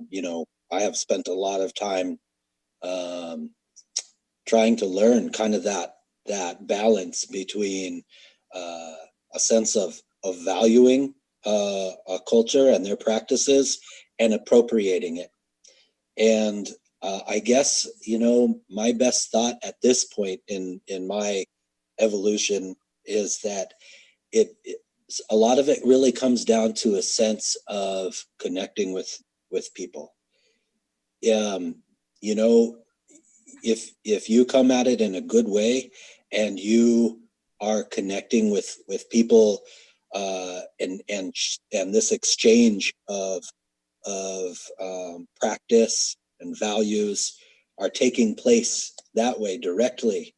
you know, I have spent a lot of time trying to learn, kind of that balance between a sense of valuing a culture and their practices, and appropriating it. And I guess, you know, my best thought at this point in my evolution is that a lot of it really comes down to a sense of connecting with people. You know, if you come at it in a good way, and you are connecting with people, and this exchange of practice and values are taking place that way directly,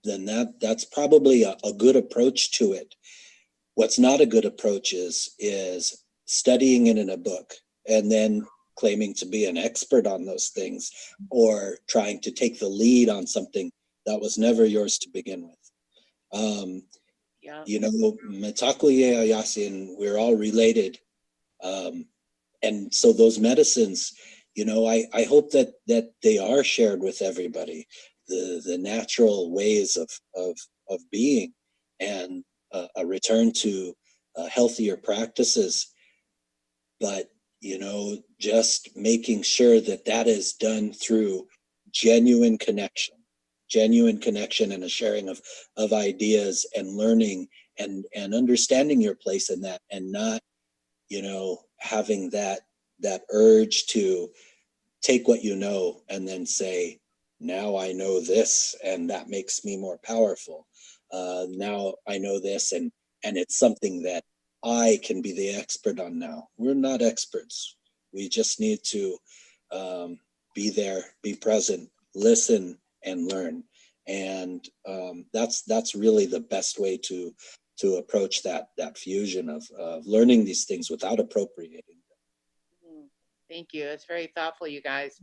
then that's probably a good approach to it. What's not a good approach is studying it in a book and then claiming to be an expert on those things, or trying to take the lead on something that was never yours to begin with. Yeah. You know, Metakuye Yasin, we're all related. And so those medicines, you know, I hope that they are shared with everybody, the natural ways of being, and a return to healthier practices. But, just making sure that that is done through genuine connection and a sharing of ideas and learning and understanding your place in that, and not, having that urge to take what you know and then say, now I know this, and that makes me more powerful. Now I know this, and it's something that I can be the expert on now. We're not experts. We just need to be there, be present, listen, and learn. And that's really the best way to approach that fusion of learning these things without appropriating them. Thank you. It's very thoughtful, you guys.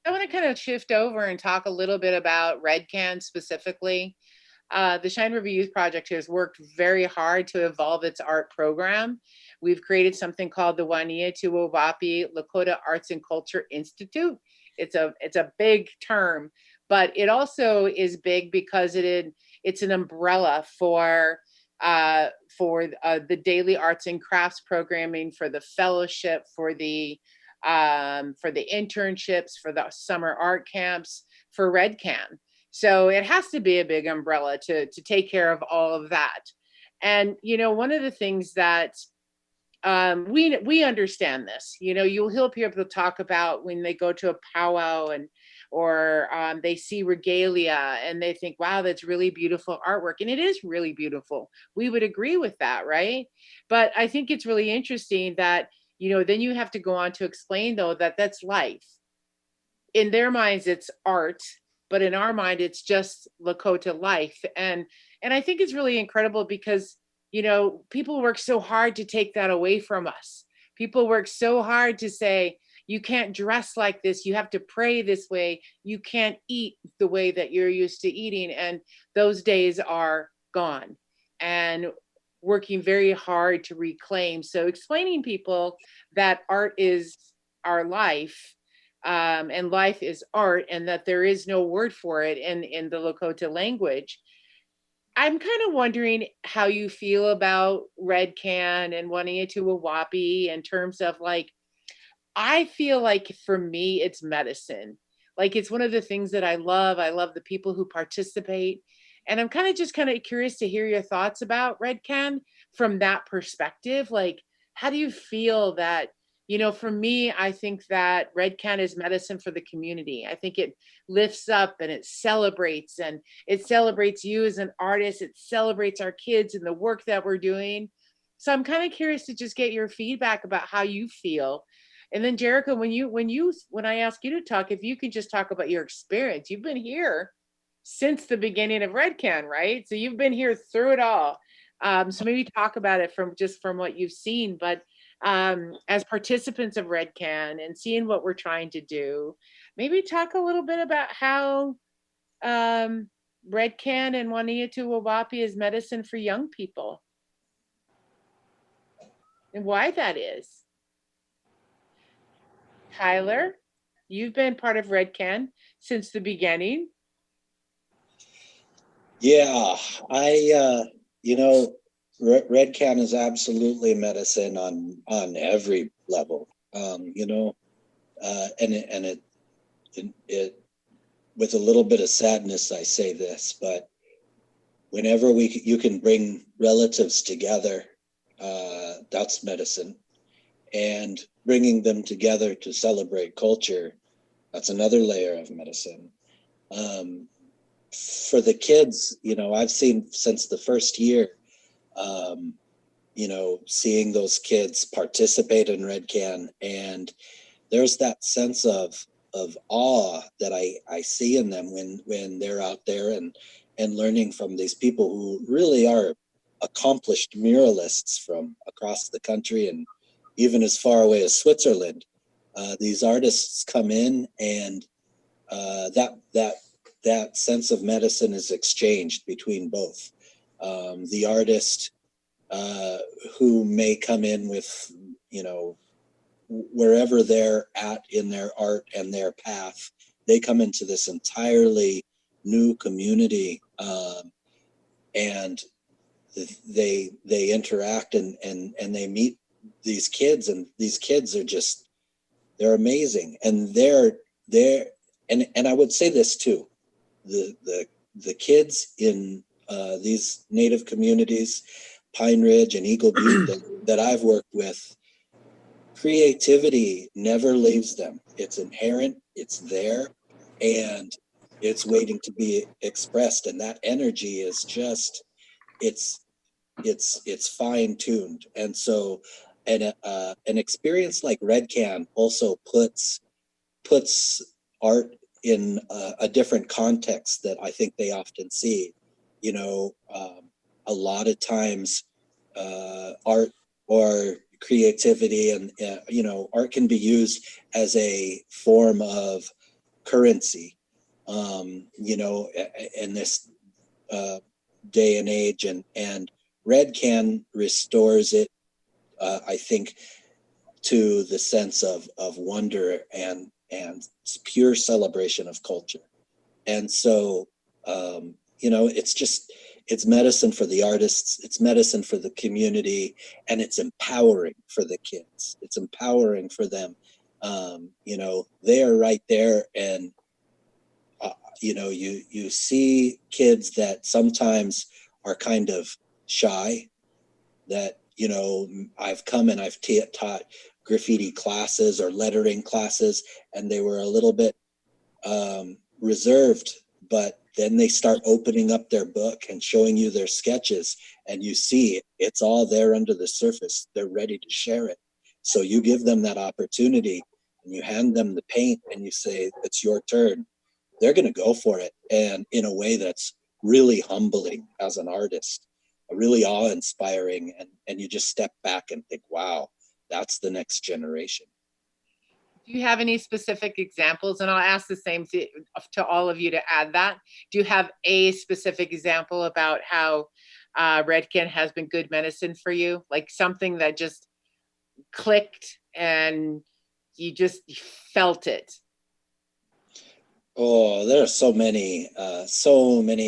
I want to kind of shift over and talk a little bit about RedCan specifically. The Cheyenne River Youth Project has worked very hard to evolve its art program. We've created something called the Waniatuwawapi Lakota Arts and Culture Institute. It's a big term, but it also is big because it's an umbrella for the daily arts and crafts programming, for the fellowship, for the internships, for the summer art camps, for RedCan. So it has to be a big umbrella to take care of all of that. And, one of the things that we understand this, you'll hear people talk about when they go to a powwow or they see regalia and they think, wow, that's really beautiful artwork. And it is really beautiful. We would agree with that, right? But I think it's really interesting that, then you have to go on to explain, though, that that's life. In their minds, it's art, but in our mind, it's just Lakota life. And I think it's really incredible because, people work so hard to take that away from us. People work so hard to say, you can't dress like this. You have to pray this way. You can't eat the way that you're used to eating. And those days are gone. And working very hard to reclaim. So explaining people that art is our life, and life is art, and that there is no word for it in the Lakota language. I'm kind of wondering how you feel about RedCan and Waniatuwawapi in terms of I feel like for me, it's medicine. It's one of the things that I love. I love the people who participate. And I'm kind of curious to hear your thoughts about RedCan from that perspective. How do you feel that, for me, I think that RedCan is medicine for the community. I think it lifts up and it celebrates you as an artist. It celebrates our kids and the work that we're doing. So I'm kind of curious to just get your feedback about how you feel. And then Jericho, when I ask you to talk, if you could just talk about your experience. You've been here since the beginning of RedCan, right? So you've been here through it all. So maybe talk about it from what you've seen, but as participants of RedCan and seeing what we're trying to do, maybe talk a little bit about how RedCan and Waniatuwawapi is medicine for young people and why that is. Tyler, you've been part of RedCan since the beginning. Yeah, RedCan is absolutely medicine on every level. And it with a little bit of sadness, I say this, but whenever you can bring relatives together, that's medicine. And bringing them together to celebrate culture, that's another layer of medicine. For the kids, I've seen since the first year, seeing those kids participate in RedCan, and there's that sense of awe that I see in them when they're out there and learning from these people who really are accomplished muralists from across the country and even as far away as Switzerland. These artists come in, and that sense of medicine is exchanged between both. The artist who may come in with, wherever they're at in their art and their path, they come into this entirely new community, and they interact and they meet these kids, and these kids are just, they're amazing. And and I would say this too, the kids in these Native communities, Pine Ridge and Eagle Butte, that I've worked with, creativity never leaves them. It's inherent, it's there, and it's waiting to be expressed. And that energy is just, it's fine tuned. And so an experience like RedCan also puts art in a different context that I think they often see. You know, a lot of times art or creativity and art can be used as a form of currency, in this day and age, and RedCan restores it, I think, to the sense of wonder and pure celebration of culture. And so, it's medicine for the artists, it's medicine for the community, and it's empowering for the kids. It's empowering for them. They are right there, and you see kids that sometimes are kind of shy, that I've come and I've taught graffiti classes or lettering classes, and they were a little bit reserved, but then they start opening up their book and showing you their sketches, and you see it's all there under the surface. They're ready to share it. So you give them that opportunity, and you hand them the paint, and you say, it's your turn. They're going to go for it, and in a way that's really humbling as an artist, really awe-inspiring, and you just step back and think, wow, that's the next generation. Do you have any specific examples? And I'll ask the same to all of you to add that. Do you have a specific example about how RedCan has been good medicine for you? Like something that just clicked and you just felt it? Oh, there are so many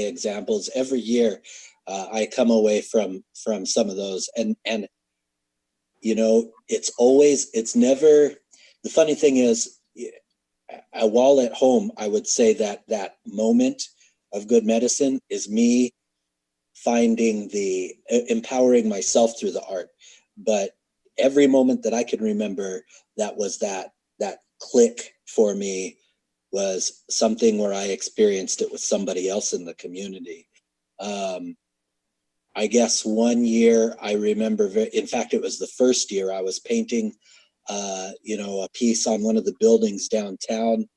examples. Every year I come away from some of those, and it's never, the funny thing is, while at home, I would say that moment of good medicine is me empowering myself through the art. But every moment that I can remember, that was that click for me, was something where I experienced it with somebody else in the community. I guess one year I remember, in fact, it was the first year I was painting a piece on one of the buildings downtown,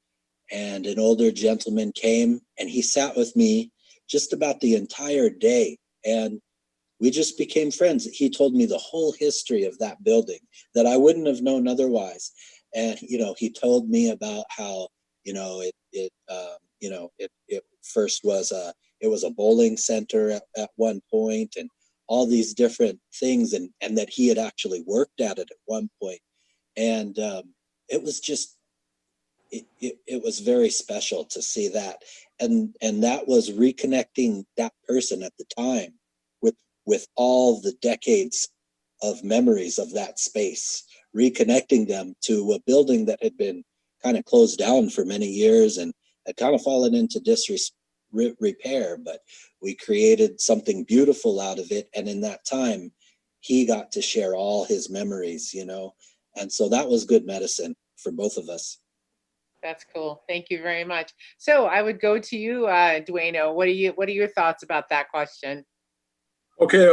and an older gentleman came and he sat with me just about the entire day, and we just became friends. He told me the whole history of that building that I wouldn't have known otherwise. And he told me about how it first was a bowling center at one point, and all these different things, and that he had actually worked at it at one point. And it was just, it was very special to see that. And that was reconnecting that person at the time with all the decades of memories of that space, reconnecting them to a building that had been kind of closed down for many years and had kind of fallen into disrepair, but we created something beautiful out of it. And in that time, he got to share all his memories, and so that was good medicine for both of us. That's cool. Thank you very much. So I would go to you, Duano. What are your thoughts about that question? Okay,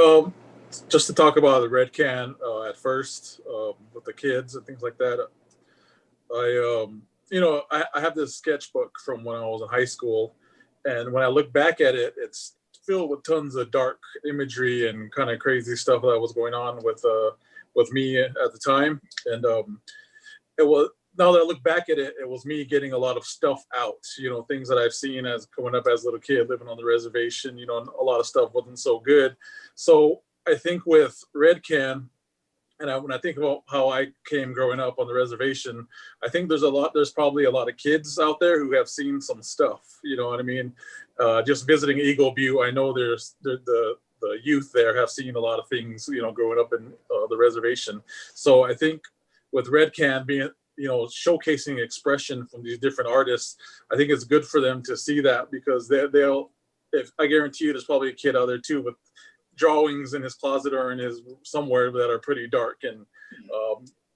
just to talk about the RedCan at first, with the kids and things like that. I have this sketchbook from when I was in high school, and when I look back at it, it's filled with tons of dark imagery and kind of crazy stuff that was going on with me at the time. And it was, now that I look back at it, it was me getting a lot of stuff out, things that I've seen as coming up as a little kid living on the reservation, and a lot of stuff wasn't so good. So I think with RedCan, And when I think about how I came growing up on the reservation, I think there's probably a lot of kids out there who have seen some stuff, you know what I mean? Just visiting Eagle Butte, I know the youth there have seen a lot of things, you know, growing up in the reservation. So I think with RedCan being, you know, showcasing expression from these different artists, I think it's good for them to see that, because they'll, if I guarantee you there's probably a kid out there too with drawings in his closet or in his somewhere that are pretty dark, and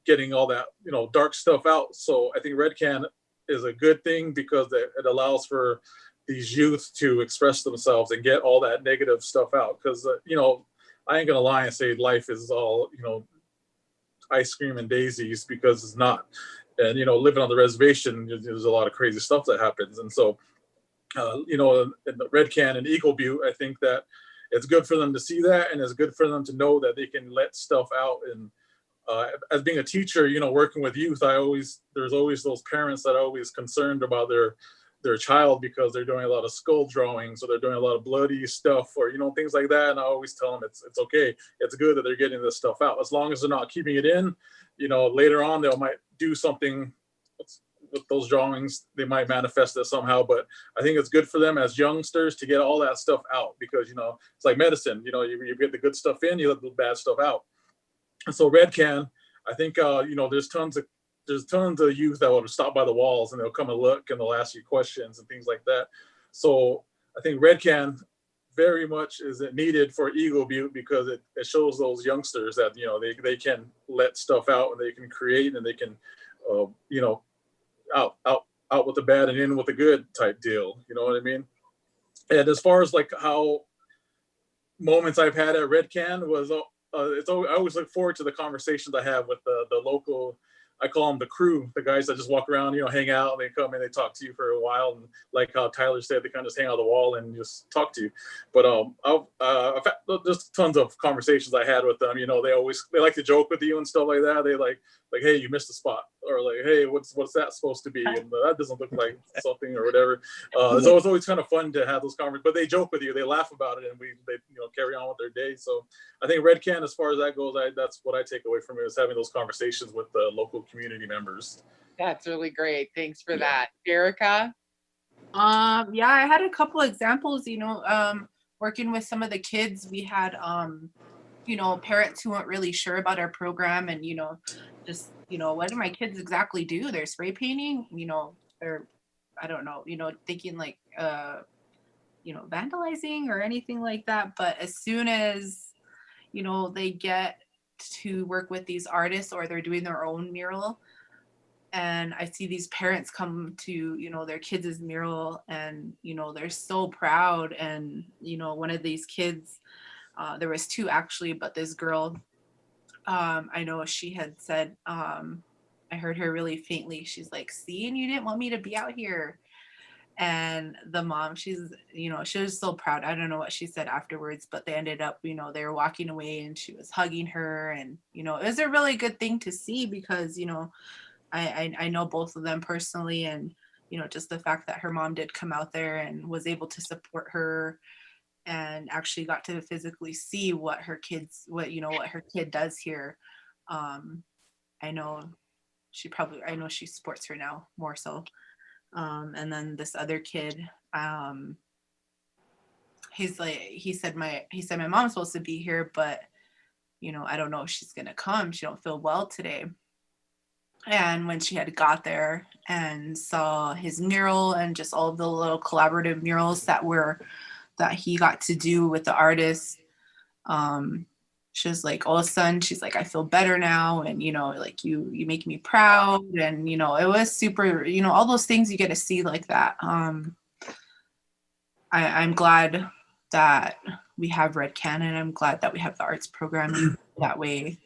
getting all that, you know, dark stuff out. So I think RedCan is a good thing because it allows for these youth to express themselves and get all that negative stuff out. Because you know, I ain't gonna lie and say life is all, you know, ice cream and daisies, because it's not. And you know, living on the reservation, there's a lot of crazy stuff that happens. And so you know, in the RedCan and Eagle Butte, I think that it's good for them to see that, and it's good for them to know that they can let stuff out. And as being a teacher, you know, working with youth, there's always those parents that are always concerned about their child because they're doing a lot of skull drawings, or they're doing a lot of bloody stuff, or, you know, things like that. And I always tell them it's okay. It's good that they're getting this stuff out, as long as they're not keeping it in. You know, later on they might do something with those drawings, they might manifest it somehow. But I think it's good for them as youngsters to get all that stuff out, because, you know, it's like medicine, you know, you get the good stuff in, you let the bad stuff out. And so RedCan, I think, you know, there's tons of youth that will stop by the walls, and they'll come and look, and they'll ask you questions and things like that. So I think RedCan very much is needed for Eagle Butte, because it shows those youngsters that, you know, they can let stuff out, and they can create, and they can, you know, out with the bad and in with the good type deal. You know what I mean? And as far as like how moments I've had at RedCan was, I always look forward to the conversations I have with the local, I call them the crew, the guys that just walk around, you know, hang out, and they come and they talk to you for a while. And like how Tyler said, they kind of just hang out on the wall and just talk to you. But I've had just tons of conversations I had with them. You know, they like to joke with you and stuff like that. They like, hey, you missed a spot, or like, hey, what's that supposed to be? And that doesn't look like something or whatever. So it's always kind of fun to have those conversations, but they joke with you, they laugh about it, and they you know, carry on with their day. So I think RedCan, as far as that goes, that's what I take away from it, is having those conversations with the local community members. That's really great. Thanks for that. Erica? Yeah, I had a couple examples, you know, working with some of the kids. We had, you know, parents who weren't really sure about our program, and, you know, just, you know, what do my kids exactly do? They're spray painting, you know, they're, I don't know, you know, thinking like, you know, vandalizing or anything like that. But as soon as, you know, they get to work with these artists, or they're doing their own mural, and I see these parents come to, you know, their kids' mural, and, you know, they're so proud. And, you know, one of these kids, there was two actually, but this girl, I know she had said, I heard her really faintly, she's like, see, and you didn't want me to be out here. And the mom, she's, you know, she was so proud. I don't know what she said afterwards, but they ended up, you know, they were walking away, and she was hugging her. And, you know, it was a really good thing to see, because, you know, I know both of them personally, and, you know, just the fact that her mom did come out there and was able to support her, and actually got to physically see what her kid does here. I know she supports her now more so. And then this other kid, he said my mom's supposed to be here, but, you know, I don't know if she's gonna come. She don't feel well today. And when she had got there and saw his mural and just all of the little collaborative murals that he got to do with the artists, she was like, oh, son, she's like, I feel better now. And, you know, like you make me proud. And, you know, it was super, you know, all those things you get to see like that. I'm glad that we have RedCan, and I'm glad that we have the arts program that way.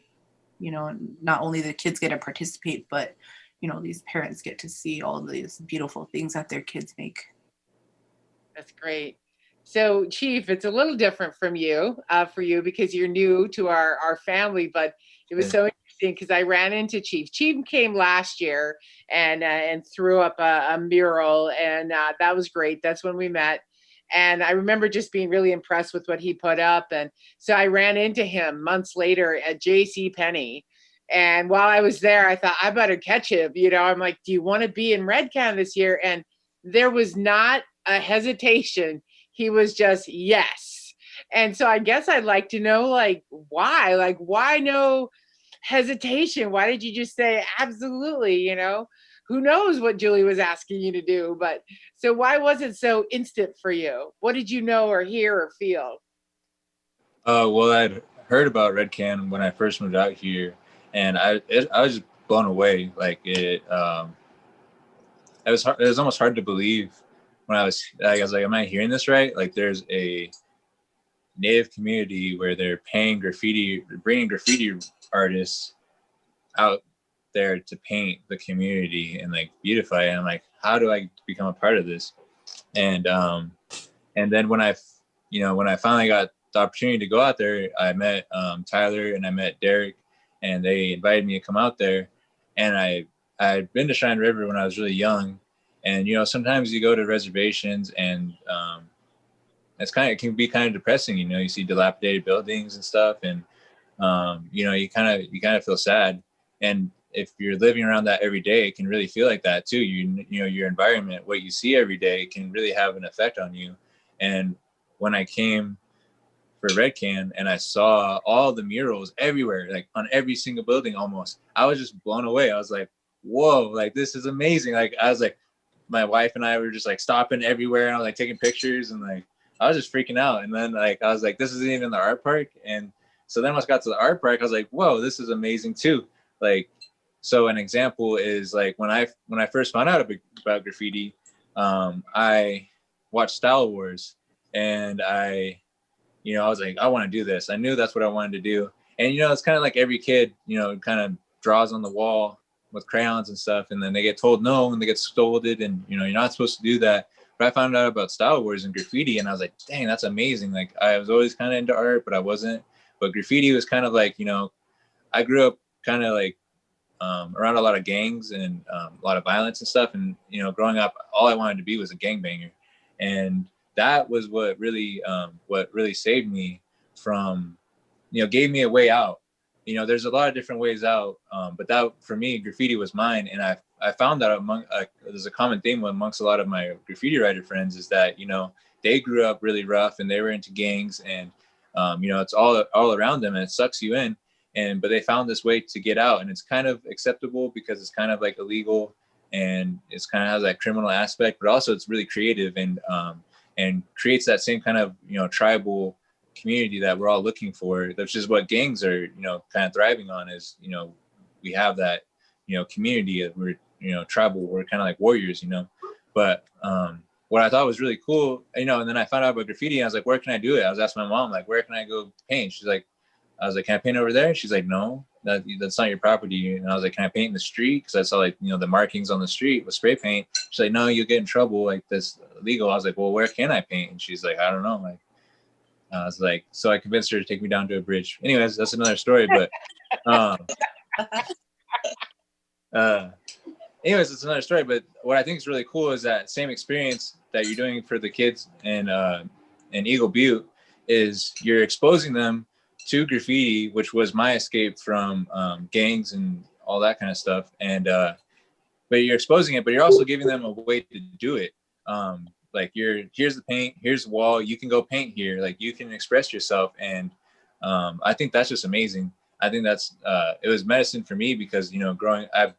You know, not only the kids get to participate, but, you know, these parents get to see all these beautiful things that their kids make. That's great. So, Chief, it's a little different from you, for you, because you're new to our family, but it was so interesting because I ran into Chief. Chief came last year and threw up a mural, and that was great. That's when we met. And I remember just being really impressed with what he put up. And so I ran into him months later at JCPenney. And while I was there, I thought I better catch him. You know, I'm like, do you want to be in RedCan this year? And there was not a hesitation. He was just, yes. And so I guess I'd like to know, like, why? Like, why no hesitation? Why did you just say absolutely? You know, who knows what Julie was asking you to do? But so why was it so instant for you? What did you know or hear or feel? Well, I'd heard about RedCan when I first moved out here, and I was just blown away. Like it was hard, it was almost hard to believe when I was like, am I hearing this right? Like there's a Native community where they're bringing graffiti artists out there to paint the community and like beautify it. And I'm like, how do I become a part of this? And then when I finally got the opportunity to go out there, I met Tyler and I met Derek, and they invited me to come out there. And I'd been to Cheyenne River when I was really young, and you know, sometimes you go to reservations and it can be kind of depressing. You know, you see dilapidated buildings and stuff, and you know, you kind of feel sad. And if you're living around that every day, it can really feel like that too. You know, your environment, what you see every day, can really have an effect on you. And when I came for RedCan and I saw all the murals everywhere, like on every single building almost, I was just blown away. I was like, whoa, like this is amazing. Like I was like, my wife and I were just like stopping everywhere, and I was like taking pictures, and like I was just freaking out. And then like I was like, this isn't even the art park. And so then once I got to the art park, I was like, whoa, this is amazing too. Like, so an example is like when I first found out about graffiti, I watched Style Wars, and I was like, I want to do this. I knew that's what I wanted to do. And, you know, it's kind of like every kid, you know, kind of draws on the wall with crayons and stuff. And then they get told no, and they get scolded, and, you know, you're not supposed to do that. But I found out about Style Wars and graffiti, and I was like, dang, that's amazing. Like I was always kind of into art, but I wasn't. But graffiti was kind of like, you know, I grew up kind of like around a lot of gangs and a lot of violence and stuff. And, you know, growing up, all I wanted to be was a gangbanger. And that was what really saved me from, you know, gave me a way out. You know, there's a lot of different ways out, but that for me, graffiti was mine. And I found that there's a common theme amongst a lot of my graffiti writer friends is that, you know, they grew up really rough and they were into gangs, and you know, it's all around them, and it sucks you in. But they found this way to get out, and it's kind of acceptable because it's kind of like illegal, and it's kind of has that criminal aspect, but also it's really creative and creates that same kind of, you know, tribal community that we're all looking for, which is what gangs are, you know, kind of thriving on. Is, you know, we have that, you know, community. We're, you know, tribal. We're kind of like warriors, you know. But what I thought was really cool, you know, and then I found out about graffiti, and I was like, where can I do it? I was asking my mom, like, where can I go paint? She's like, I was like, can I paint over there? She's like, no, that's not your property. And I was like, can I paint in the street? Because I saw, like, you know, the markings on the street with spray paint. She's like, no, you'll get in trouble. Like, that's illegal. I was like, well, where can I paint? And she's like, I don't know. Like, I was like, so I convinced her to take me down to a bridge. Anyways, that's another story. But anyways, it's another story. But what I think is really cool is that same experience that you're doing for the kids in Eagle Butte is you're exposing them to graffiti, which was my escape from gangs and all that kind of stuff. And but you're exposing it, but you're also giving them a way to do it. Like here's the paint, here's the wall, you can go paint here, like you can express yourself. And I think that's just amazing. I think that's it was medicine for me because, you know, I've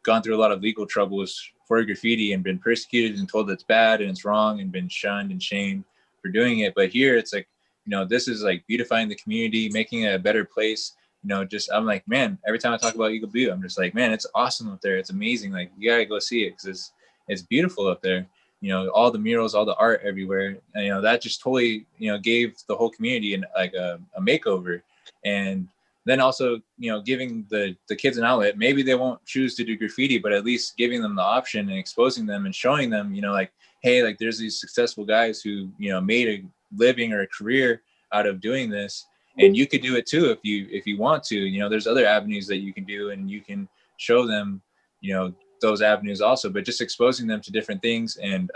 gone through a lot of legal troubles for graffiti and been persecuted and told it's bad and it's wrong and been shunned and shamed for doing it. But here it's like, you know, this is like beautifying the community, making it a better place. You know, just, I'm like, man, every time I talk about Eagle Butte, I'm just like, man, it's awesome up there. It's amazing. Like, you gotta go see it because it's beautiful up there. You know, all the murals, all the art everywhere. And, you know, that just totally, you know, gave the whole community a makeover. And then also, you know, giving the kids an outlet. Maybe they won't choose to do graffiti, but at least giving them the option and exposing them and showing them, you know, like, hey, like there's these successful guys who, you know, made a living or a career out of doing this, and you could do it too if you want to. You know, there's other avenues that you can do, and you can show them, you know, those avenues also, but just exposing them to different things and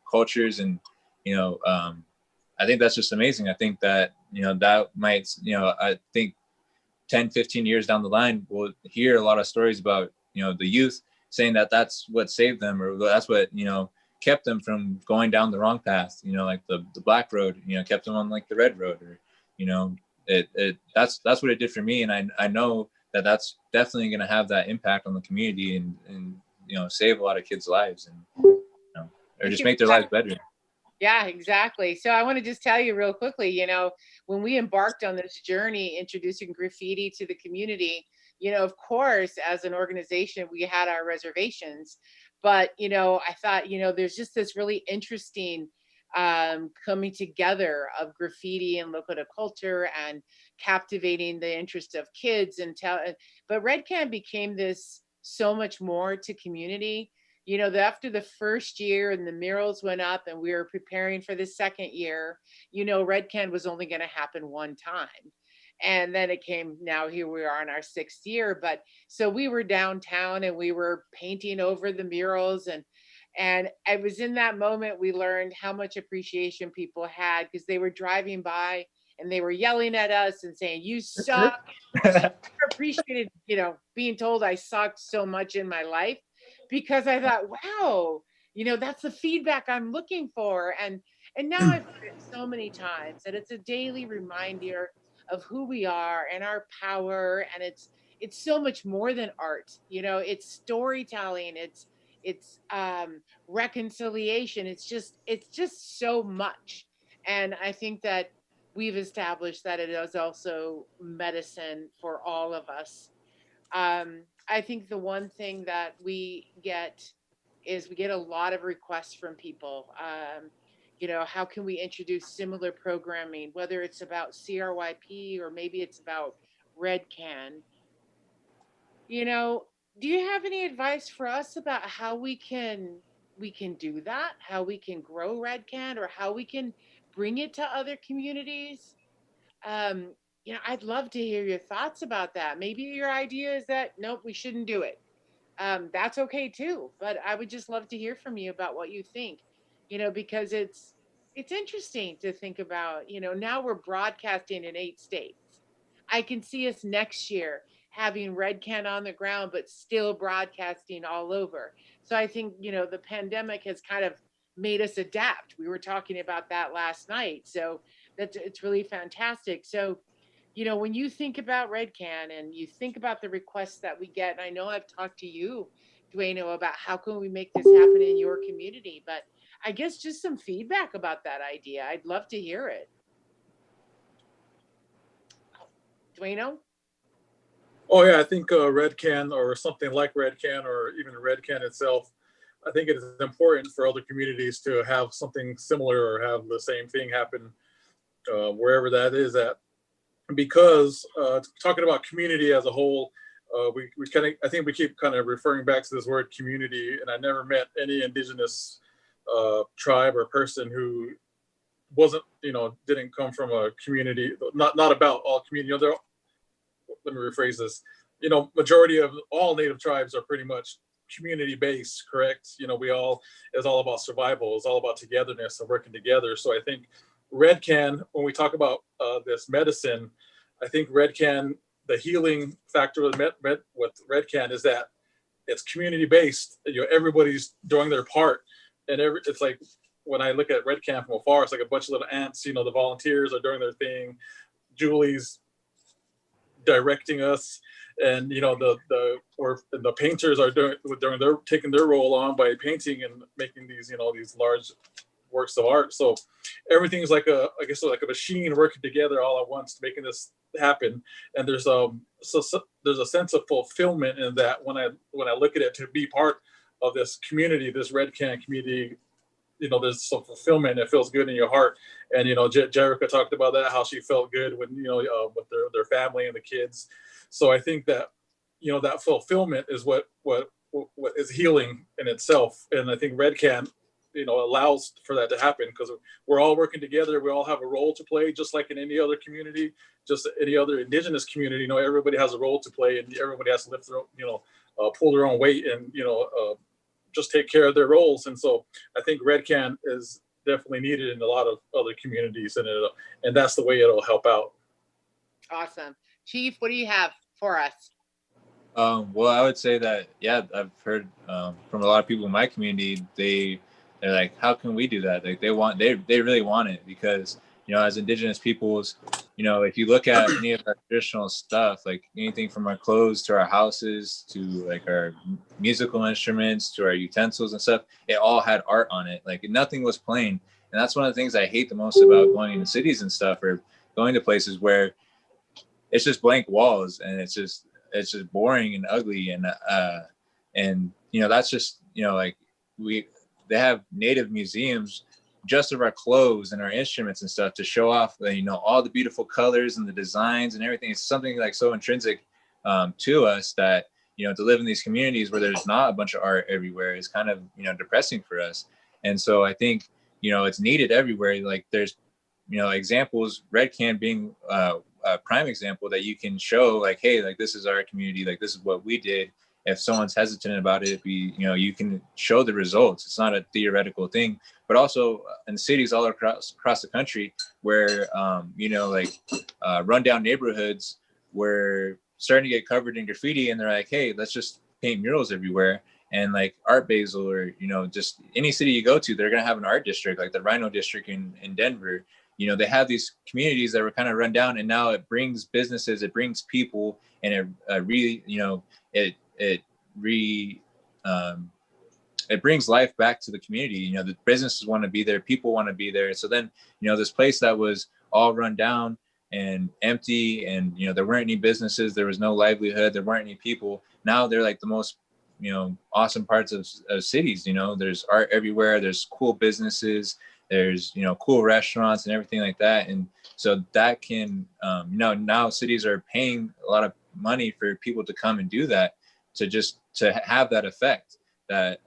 cultures. And, you know, I think that's just amazing. I think that, you know, that might, you know, I think 10, 15 years down the line, we'll hear a lot of stories about, you know, the youth saying that that's what saved them, or that's what, you know, kept them from going down the wrong path, you know, like the black road, you know, kept them on like the red road, or, you know, that's what it did for me. And I know that that's definitely going to have that impact on the community, and, you know, save a lot of kids' lives, and, you know, or just make their lives better. Yeah, exactly. So I want to just tell you real quickly, you know, when we embarked on this journey, introducing graffiti to the community, you know, of course, as an organization, we had our reservations, but, you know, I thought, you know, there's just this really interesting coming together of graffiti and Lakota culture and captivating the interest of kids but RedCan became this so much more to community. You know, after the first year and the murals went up and we were preparing for the second year, you know, RedCan was only going to happen one time. And then it came, now here we are in our 6th year. But so we were downtown and we were painting over the murals, and it was in that moment we learned how much appreciation people had, because they were driving by and they were yelling at us and saying, "You suck." I appreciated, you know, being told I sucked so much in my life, because I thought, wow, you know, that's the feedback I'm looking for. And now I've heard it so many times that it's a daily reminder of who we are and our power. And it's so much more than art. You know, it's storytelling, it's reconciliation. It's just so much. And I think that we've established that it is also medicine for all of us. I think the one thing that we get is we get a lot of requests from people. You know, how can we introduce similar programming, whether it's about CRYP or maybe it's about RedCan? You know, do you have any advice for us about how we can do that, how we can grow RedCan, or how we can bring it to other communities? Um, you know, I'd love to hear your thoughts about that. Maybe your idea is that, nope, we shouldn't do it. That's okay too. But I would just love to hear from you about what you think, you know, because it's interesting to think about, you know, now we're broadcasting in 8 states. I can see us next year having RedCan on the ground, but still broadcasting all over. So I think, you know, the pandemic has kind of made us adapt. We were talking about that last night. So it's really fantastic. So, you know, when you think about RedCan and you think about the requests that we get, and I know I've talked to you, Dueno, about how can we make this happen in your community, but I guess just some feedback about that idea. I'd love to hear it. Dueno? Oh yeah, I think RedCan or something like RedCan or even RedCan itself, I think it is important for other communities to have something similar or have the same thing happen wherever that is at. Because talking about community as a whole, we kind of, I think we keep kind of referring back to this word community, and I never met any indigenous tribe or person who wasn't, you know, didn't come from a community, not about all community, you know, let me rephrase this, you know, majority of all native tribes are pretty much community based, correct? You know, it's all about survival, it's all about togetherness and working together. So I think RedCan, when we talk about this medicine, I think RedCan, the healing factor with RedCan is that it's community based. You know, everybody's doing their part, and it's like when I look at RedCan from afar, it's like a bunch of little ants. You know, the volunteers are doing their thing. Julie's directing us, and you know the painters are taking their role on by painting and making these, you know, these large works of art. So everything's like a machine working together all at once, making this happen. And there's a sense of fulfillment in that when I look at it, to be part of this community, this RedCan community. You know, there's some fulfillment. It feels good in your heart. And, you know, Jerica talked about that, how she felt good when, you know, with their family and the kids. So I think that, you know, that fulfillment is what is healing in itself. And I think RedCan, you know, allows for that to happen, because we're all working together. We all have a role to play, just like in any other community, just any other indigenous community. You know, everybody has a role to play, and everybody has to lift their own, you know, pull their own weight, and, you know, just take care of their roles. And so I think RedCan is definitely needed in a lot of other communities, and that's the way it'll help out. Awesome. Chief, what do you have for us? Well, I would say that, yeah, I've heard from a lot of people in my community, they're like, how can we do that? Like they really want it because, as Indigenous peoples, if you look at any of our traditional stuff, like anything from our clothes to our houses to like our musical instruments to our utensils and stuff, it all had art on it. Like nothing was plain. And that's one of the things I hate the most about going into cities and stuff, or going to places where it's just blank walls and it's just boring and ugly. And that's just, like they have native museums just of our clothes and our instruments and stuff to show off, all the beautiful colors and the designs and everything. It's something like so intrinsic to us that, to live in these communities where there's not a bunch of art everywhere is kind of, depressing for us. And so I think, it's needed everywhere. Like there's, examples, RedCan being a prime example that you can show, like, hey, like this is our community, like this is what we did. If someone's hesitant about it, you can show the results. It's not a theoretical thing. But also in cities all across the country where rundown neighborhoods were starting to get covered in graffiti, and they're like, hey, let's just paint murals everywhere. And like Art Basel, or just any city you go to, they're gonna have an art district, like the Rhino District in Denver. They have these communities that were kind of run down, and now it brings businesses, it brings people, and it really, it brings life back to the community. The businesses want to be there, people want to be there. So then, this place that was all run down and empty, and there weren't any businesses, there was no livelihood, there weren't any people. Now they're like the most awesome parts of cities. There's art everywhere, there's cool businesses, there's cool restaurants and everything like that. And so that can now cities are paying a lot of money for people to come and do that, to have that effect that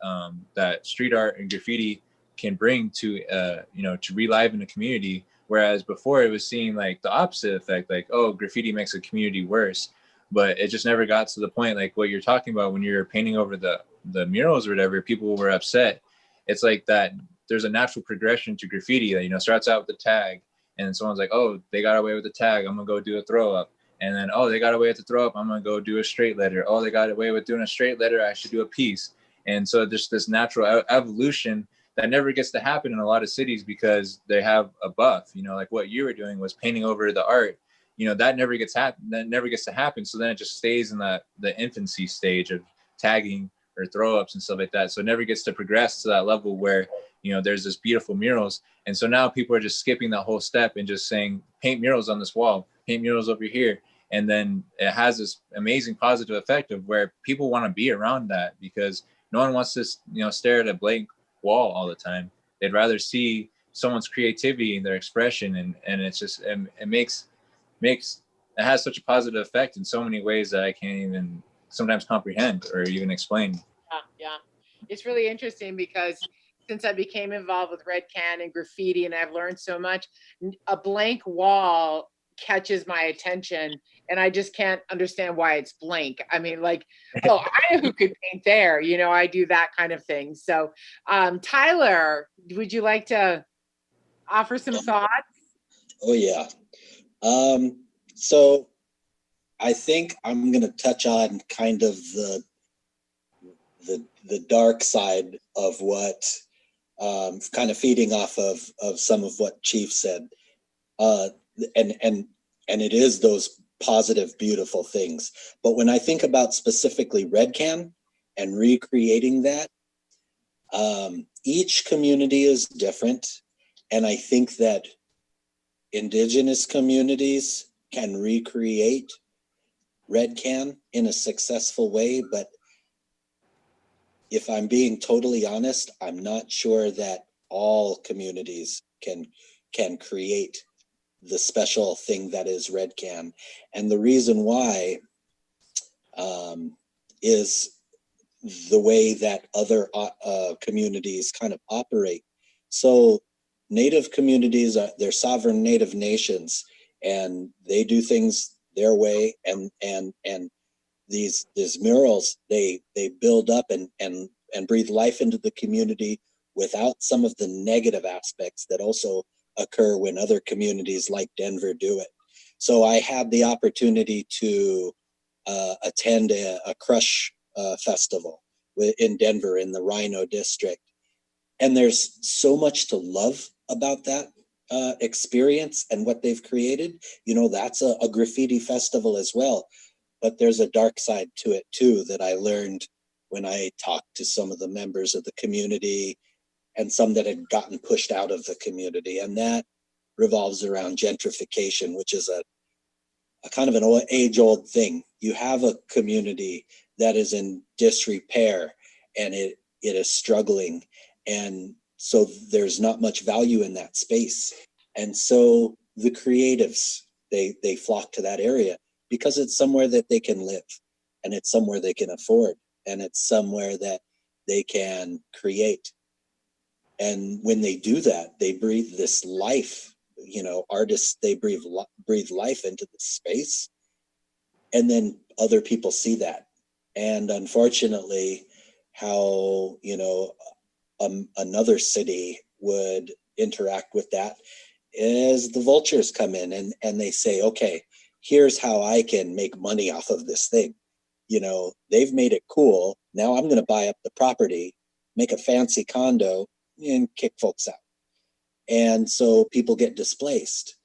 that street art and graffiti can bring to to reliven a community. Whereas before it was seeing like the opposite effect, like, oh, graffiti makes a community worse. But it just never got to the point like what you're talking about when you're painting over the murals or whatever. People were upset. It's like that there's a natural progression to graffiti that starts out with the tag, and someone's like, oh, they got away with the tag, I'm gonna go do a throw up. And then, oh, they got away with the throw up, I'm gonna go do a straight letter. Oh, they got away with doing a straight letter, I should do a piece. And so there's this natural evolution that never gets to happen in a lot of cities because they have a buff, like what you were doing was painting over the art. That never gets to happen. So then it just stays in the infancy stage of tagging or throw ups and stuff like that. So it never gets to progress to that level where, there's this beautiful murals. And so now people are just skipping that whole step and just saying, paint murals on this wall, paint murals over here. And then it has this amazing positive effect of where people want to be around that, because no one wants to, stare at a blank wall all the time. They'd rather see someone's creativity and their expression. And it's just, it has such a positive effect in so many ways that I can't even sometimes comprehend or even explain. Yeah. It's really interesting because since I became involved with RedCan and graffiti, and I've learned so much, a blank wall catches my attention, and I just can't understand why it's blank. I mean, like, oh, I know who could paint there. I do that kind of thing. So, Tyler, would you like to offer some thoughts? Oh, yeah. So I think I'm going to touch on kind of the dark side of what, kind of feeding off of some of what Chief said. And it is those positive, beautiful things. But when I think about specifically RedCan and recreating that, each community is different. And I think that Indigenous communities can recreate RedCan in a successful way. But if I'm being totally honest, I'm not sure that all communities can create the special thing that is RedCan. And the reason why is the way that other communities kind of operate. So Native communities, they're sovereign Native nations, and they do things their way. And these murals, they build up and breathe life into the community without some of the negative aspects that also occur when other communities like Denver do it. So I had the opportunity to attend a Crush festival in Denver in the Rhino district. And there's so much to love about that experience and what they've created. You know, that's a graffiti festival as well. But there's a dark side to it too that I learned when I talked to some of the members of the community and some that had gotten pushed out of the community. And that revolves around gentrification, which is a kind of an age-old thing. You have a community that is in disrepair and it is struggling. And so there's not much value in that space. And so the creatives, they flock to that area because it's somewhere that they can live and it's somewhere they can afford and it's somewhere that they can create. And when they do that, they breathe this life, you know, artists, they breathe life into the space. And then other people see that. And unfortunately, how, you know, another city would interact with that is the vultures come in and they say, okay, here's how I can make money off of this thing. You know, they've made it cool. Now I'm going to buy up the property, make a fancy condo and kick folks out. And so people get displaced.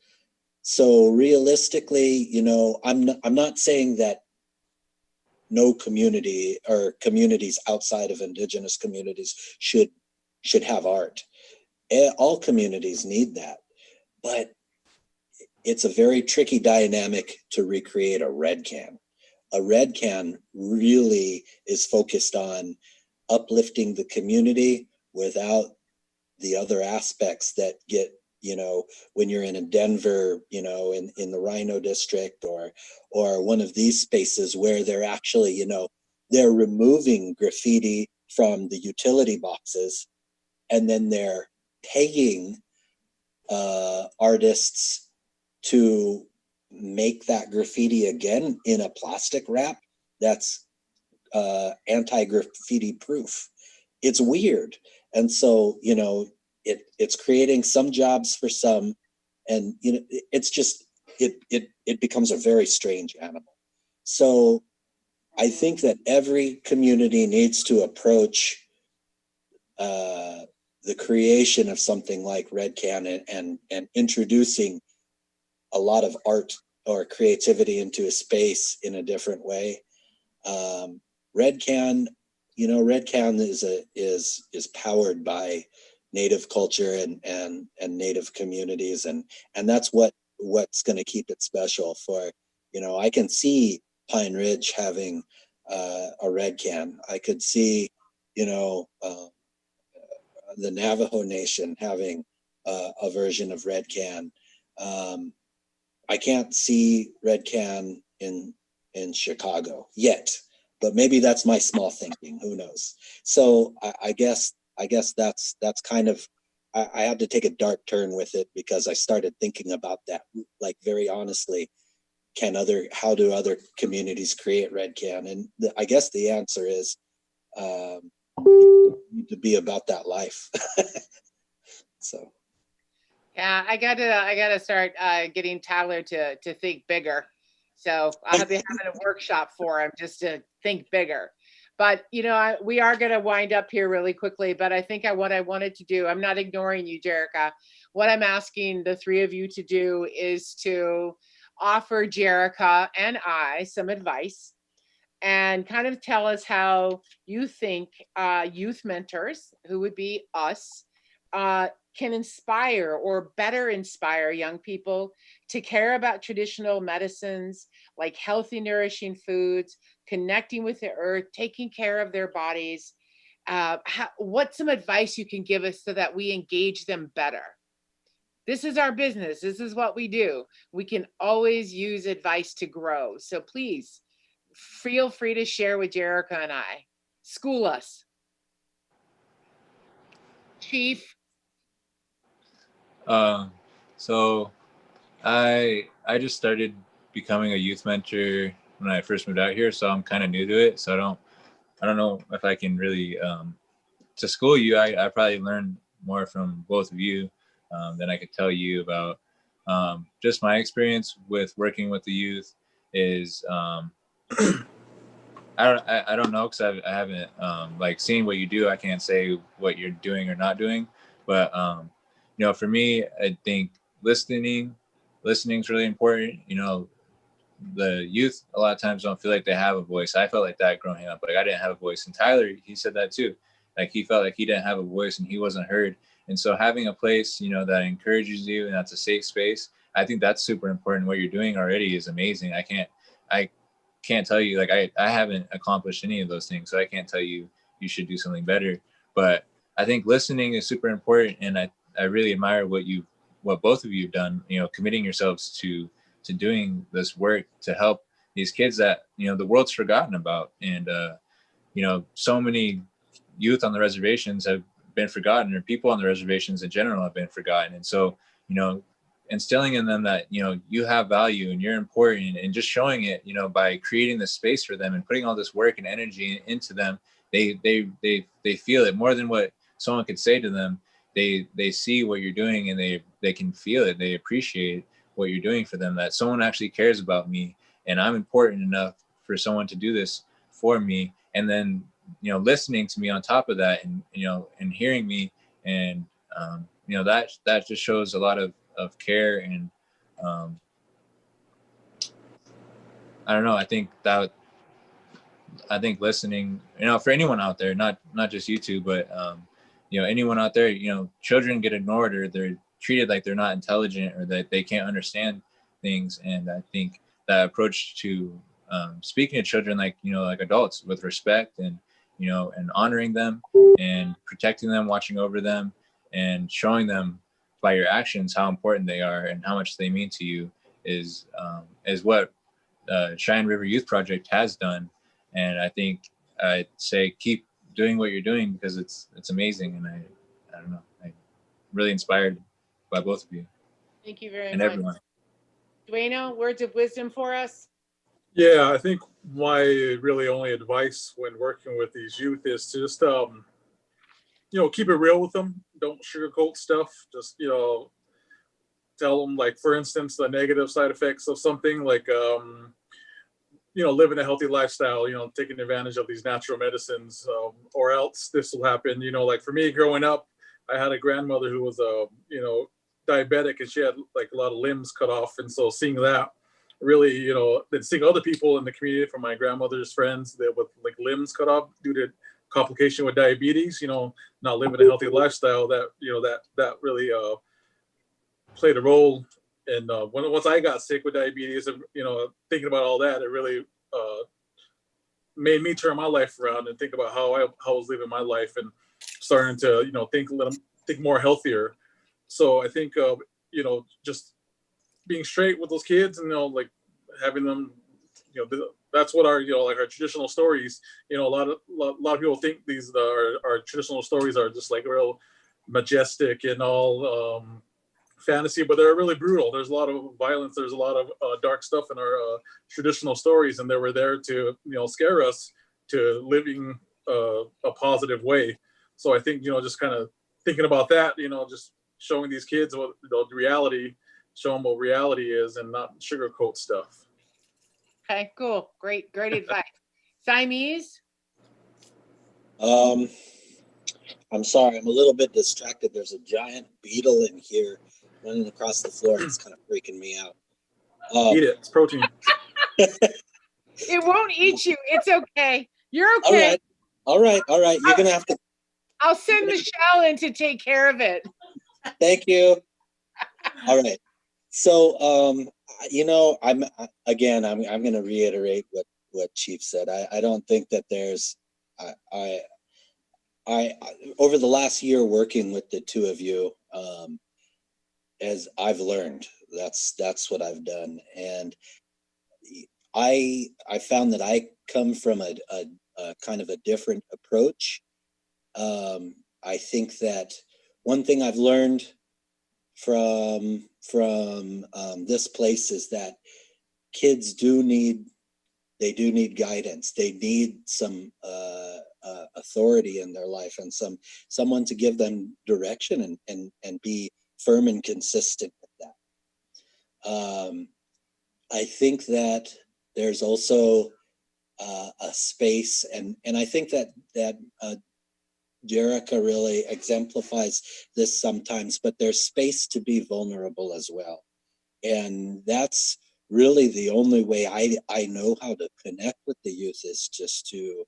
So realistically, you know, I'm not saying that no community or communities outside of indigenous communities should have art. All communities need that, but it's a very tricky dynamic to recreate a RedCan. A RedCan really is focused on uplifting the community without the other aspects that get, you know, when you're in Denver, you know, in the Rhino district or one of these spaces where they're actually, you know, they're removing graffiti from the utility boxes and then they're paying artists to make that graffiti again in a plastic wrap that's anti-graffiti proof. It's weird. And so, you know, it's creating some jobs for some, and, you know, it's just, it becomes a very strange animal. So I think that every community needs to approach the creation of something like RedCan and introducing a lot of art or creativity into a space in a different way. RedCan, you know, RedCan is powered by Native culture and Native communities, and that's what's going to keep it special. For, you know, I can see Pine Ridge having a RedCan. I could see, you know, the Navajo Nation having a version of RedCan. I can't see RedCan in Chicago yet, but maybe that's my small thinking. Who knows? So I guess that's kind of, I had to take a dark turn with it because I started thinking about that, like, very honestly. How do other communities create RedCan? And I guess the answer is you need to be about that life. So. Yeah, I gotta start getting Tyler to think bigger. So I'll be having a workshop for him just to think bigger. But, you know, we are going to wind up here really quickly. But I think what I wanted to do, I'm not ignoring you, Jerica. What I'm asking the three of you to do is to offer Jerica and I some advice and kind of tell us how you think youth mentors, who would be us, can inspire or better inspire young people to care about traditional medicines like healthy, nourishing foods, connecting with the earth, taking care of their bodies. What's some advice you can give us so that we engage them better? This is our business. This is what we do. We can always use advice to grow. So please feel free to share with Jerica and I. School us. Chief. So I just started becoming a youth mentor when I first moved out here, so I'm kind of new to it. So I don't know if I can really to school you. I probably learned more from both of you than I could tell you about just my experience with working with the youth is I don't know, because I haven't like seen what you do. I can't say what you're doing or not doing, but you know, for me, I think listening is really important. You know, the youth a lot of times don't feel like they have a voice. I felt like that growing up. Like I didn't have a voice, and Tyler, he said that too. Like he felt like he didn't have a voice and he wasn't heard. And so having a place, you know, that encourages you and that's a safe space, I think that's super important. What you're doing already is amazing. I can't tell you, like I haven't accomplished any of those things, so I can't tell you you should do something better. But I think listening is super important, and I really admire what both of you have done. You know, committing yourselves to doing this work to help these kids that, you know, the world's forgotten about, and you know, so many youth on the reservations have been forgotten, or people on the reservations in general have been forgotten. And so, you know, instilling in them that, you know, you have value and you're important, and just showing it, you know, by creating this space for them and putting all this work and energy into them, they feel it more than what someone could say to them. They see what you're doing, and they can feel it. They appreciate what you're doing for them, that someone actually cares about me and I'm important enough for someone to do this for me. And then, you know, listening to me on top of that, and, you know, and hearing me, and you know, that just shows a lot of care. And I don't know, I think listening, you know, for anyone out there, not just you two, but you know, anyone out there, you know, children get ignored, or they're treated like they're not intelligent, or that they can't understand things. And I think that approach to speaking to children like, you know, like adults, with respect, and, you know, and honoring them and protecting them, watching over them, and showing them by your actions how important they are and how much they mean to you is what Cheyenne River Youth Project has done. And I think I'd say keep doing what you're doing, because it's amazing. And I don't know, I'm really inspired by both of you. Thank you very and much. Everyone. Dueno, words of wisdom for us? Yeah, I think my really only advice when working with these youth is to just, you know, keep it real with them. Don't sugarcoat stuff. Just, you know, tell them, like, for instance, the negative side effects of something, like, you know, living a healthy lifestyle, you know, taking advantage of these natural medicines, or else this will happen. You know, like for me growing up, I had a grandmother who was, you know, diabetic, and she had like a lot of limbs cut off. And so seeing that really, you know, then seeing other people in the community, from my grandmother's friends that with like limbs cut off due to complication with diabetes, you know, not living a healthy lifestyle, that, you know, that really played a role. And once I got sick with diabetes, and, you know, thinking about all that, it really made me turn my life around and think about how I was living my life, and starting to, you know, think more healthier. So I think, you know, just being straight with those kids, and, you know, like having them, you know, that's what our, you know, like our traditional stories, you know, a lot of people think these our traditional stories are just like real majestic and all fantasy, but they're really brutal. There's a lot of violence. There's a lot of dark stuff in our traditional stories, and they were there to, you know, scare us to living a positive way. So I think, you know, just kind of thinking about that, you know, just showing these kids what, you know, the reality, show them what reality is, and not sugarcoat stuff. Okay, cool. Great advice. Siamese? I'm sorry, I'm a little bit distracted. There's a giant beetle in here running across the floor. It's kind of freaking me out. Eat it. It's protein. It won't eat you. It's okay. You're okay. All right. You're going to have to. I'll send Michelle in to take care of it. Thank you. All right. So, you know, I'm going to reiterate what Chief said. I don't think that there's, I over the last year working with the two of you, as I've learned, that's what I've done. And I found that I come from a kind of a different approach. I think that one thing I've learned from this place is that kids do need guidance. They need some authority in their life, and someone to give them direction and be firm and consistent with that. I think that there's also a space, and I think that Jerica really exemplifies this sometimes, but there's space to be vulnerable as well. And that's really the only way I know how to connect with the youth, is just to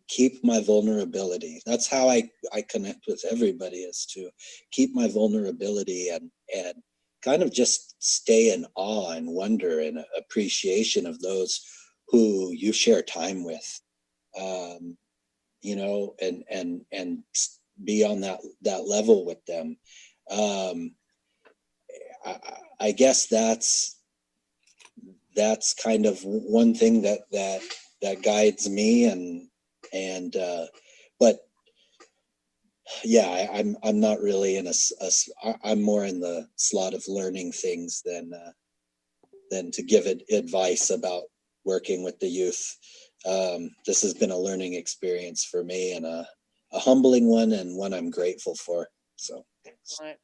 keep my vulnerability. That's how I connect with everybody, is to keep my vulnerability and kind of just stay in awe and wonder and appreciation of those who you share time with, you know, and be on that level with them. I guess that's kind of one thing that guides me, and but yeah, I'm not really in I'm more in the slot of learning things than to give advice about working with the youth. This has been a learning experience for me, and a humbling one, and one I'm grateful for. So Excellent.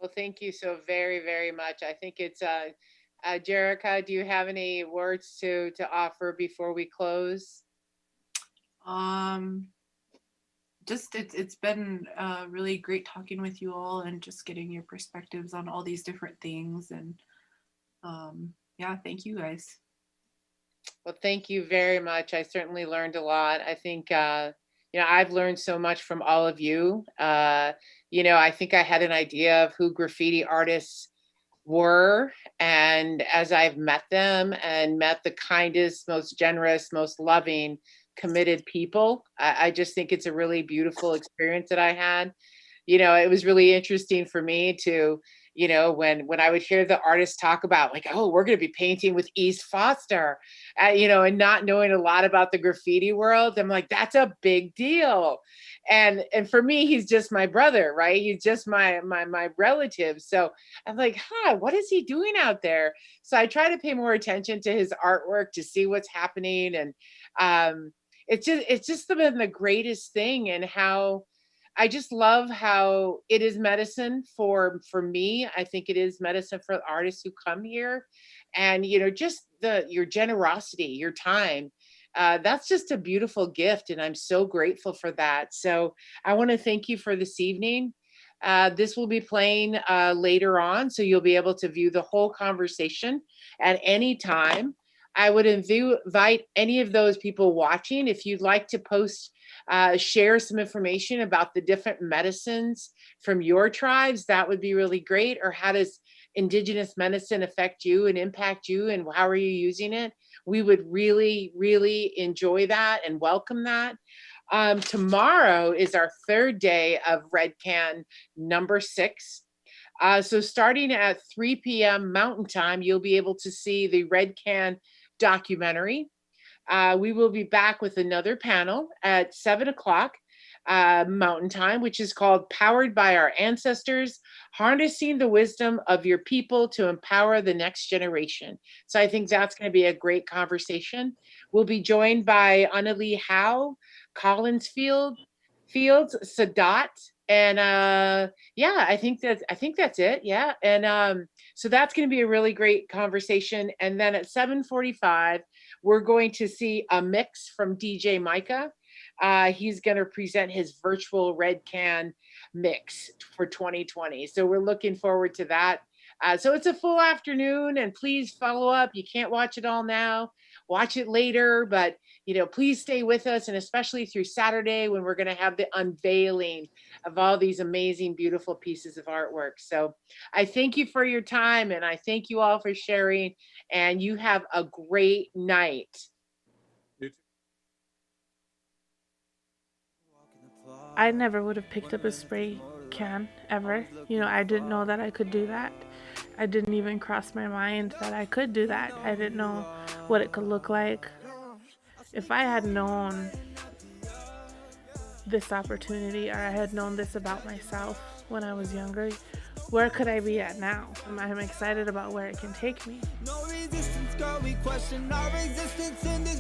Well, thank you so very, very much. I think it's Jerica, do you have any words to offer before we close? Just it's been really great talking with you all and just getting your perspectives on all these different things. And yeah, thank you guys. Well, thank you very much. I certainly learned a lot. I think, you know, I've learned so much from all of you. You know, I think I had an idea of who graffiti artists were. And as I've met them and met the kindest, most generous, most loving, committed people, I just think it's a really beautiful experience that I had. You know, it was really interesting for me to, you know, when I would hear the artists talk about like, oh, we're going to be painting with East Foster, you know, and not knowing a lot about the graffiti world, I'm like, that's a big deal. And for me, he's just my brother, right? He's just my relative. So I'm like, what is he doing out there? So I try to pay more attention to his artwork to see what's happening. And it's just been the greatest thing, and how I just love how it is medicine for me. I think it is medicine for artists who come here, and you know, just your generosity, your time. That's just a beautiful gift, and I'm so grateful for that. So I want to thank you for this evening. This will be playing later on, so you'll be able to view the whole conversation at any time. I would invite any of those people watching, if you'd like to post, share some information about the different medicines from your tribes, that would be really great. Or how does Indigenous medicine affect you and impact you, and how are you using it? We would really, really enjoy that and welcome that. Tomorrow is our third day of RedCan number 6. So starting at 3 p.m. Mountain Time, you'll be able to see the RedCan documentary. We will be back with another panel at 7 o'clock Mountain Time, which is called Powered by Our Ancestors, Harnessing the Wisdom of Your People to Empower the Next Generation. So I think that's going to be a great conversation. We'll be joined by Annalie Howe, Collins Fields, Sadat, and yeah, I think that's it. Yeah. And so that's going to be a really great conversation. And then at 7:45, we're going to see a mix from DJ Micah. He's going to present his virtual RedCan mix for 2020. So we're looking forward to that. So it's a full afternoon, and please follow up. You can't watch it all now, watch it later, but you know, please stay with us, and especially through Saturday when we're going to have the unveiling of all these amazing, beautiful pieces of artwork. So I thank you for your time, and I thank you all for sharing, and you have a great night. I never would have picked up a spray can ever. You know, I didn't know that I could do that. I didn't even cross my mind that I could do that. I didn't know what it could look like. If I had known this opportunity, or I had known this about myself when I was younger, where could I be at now? I'm excited about where it can take me. No resistance, girl, we question our existence in this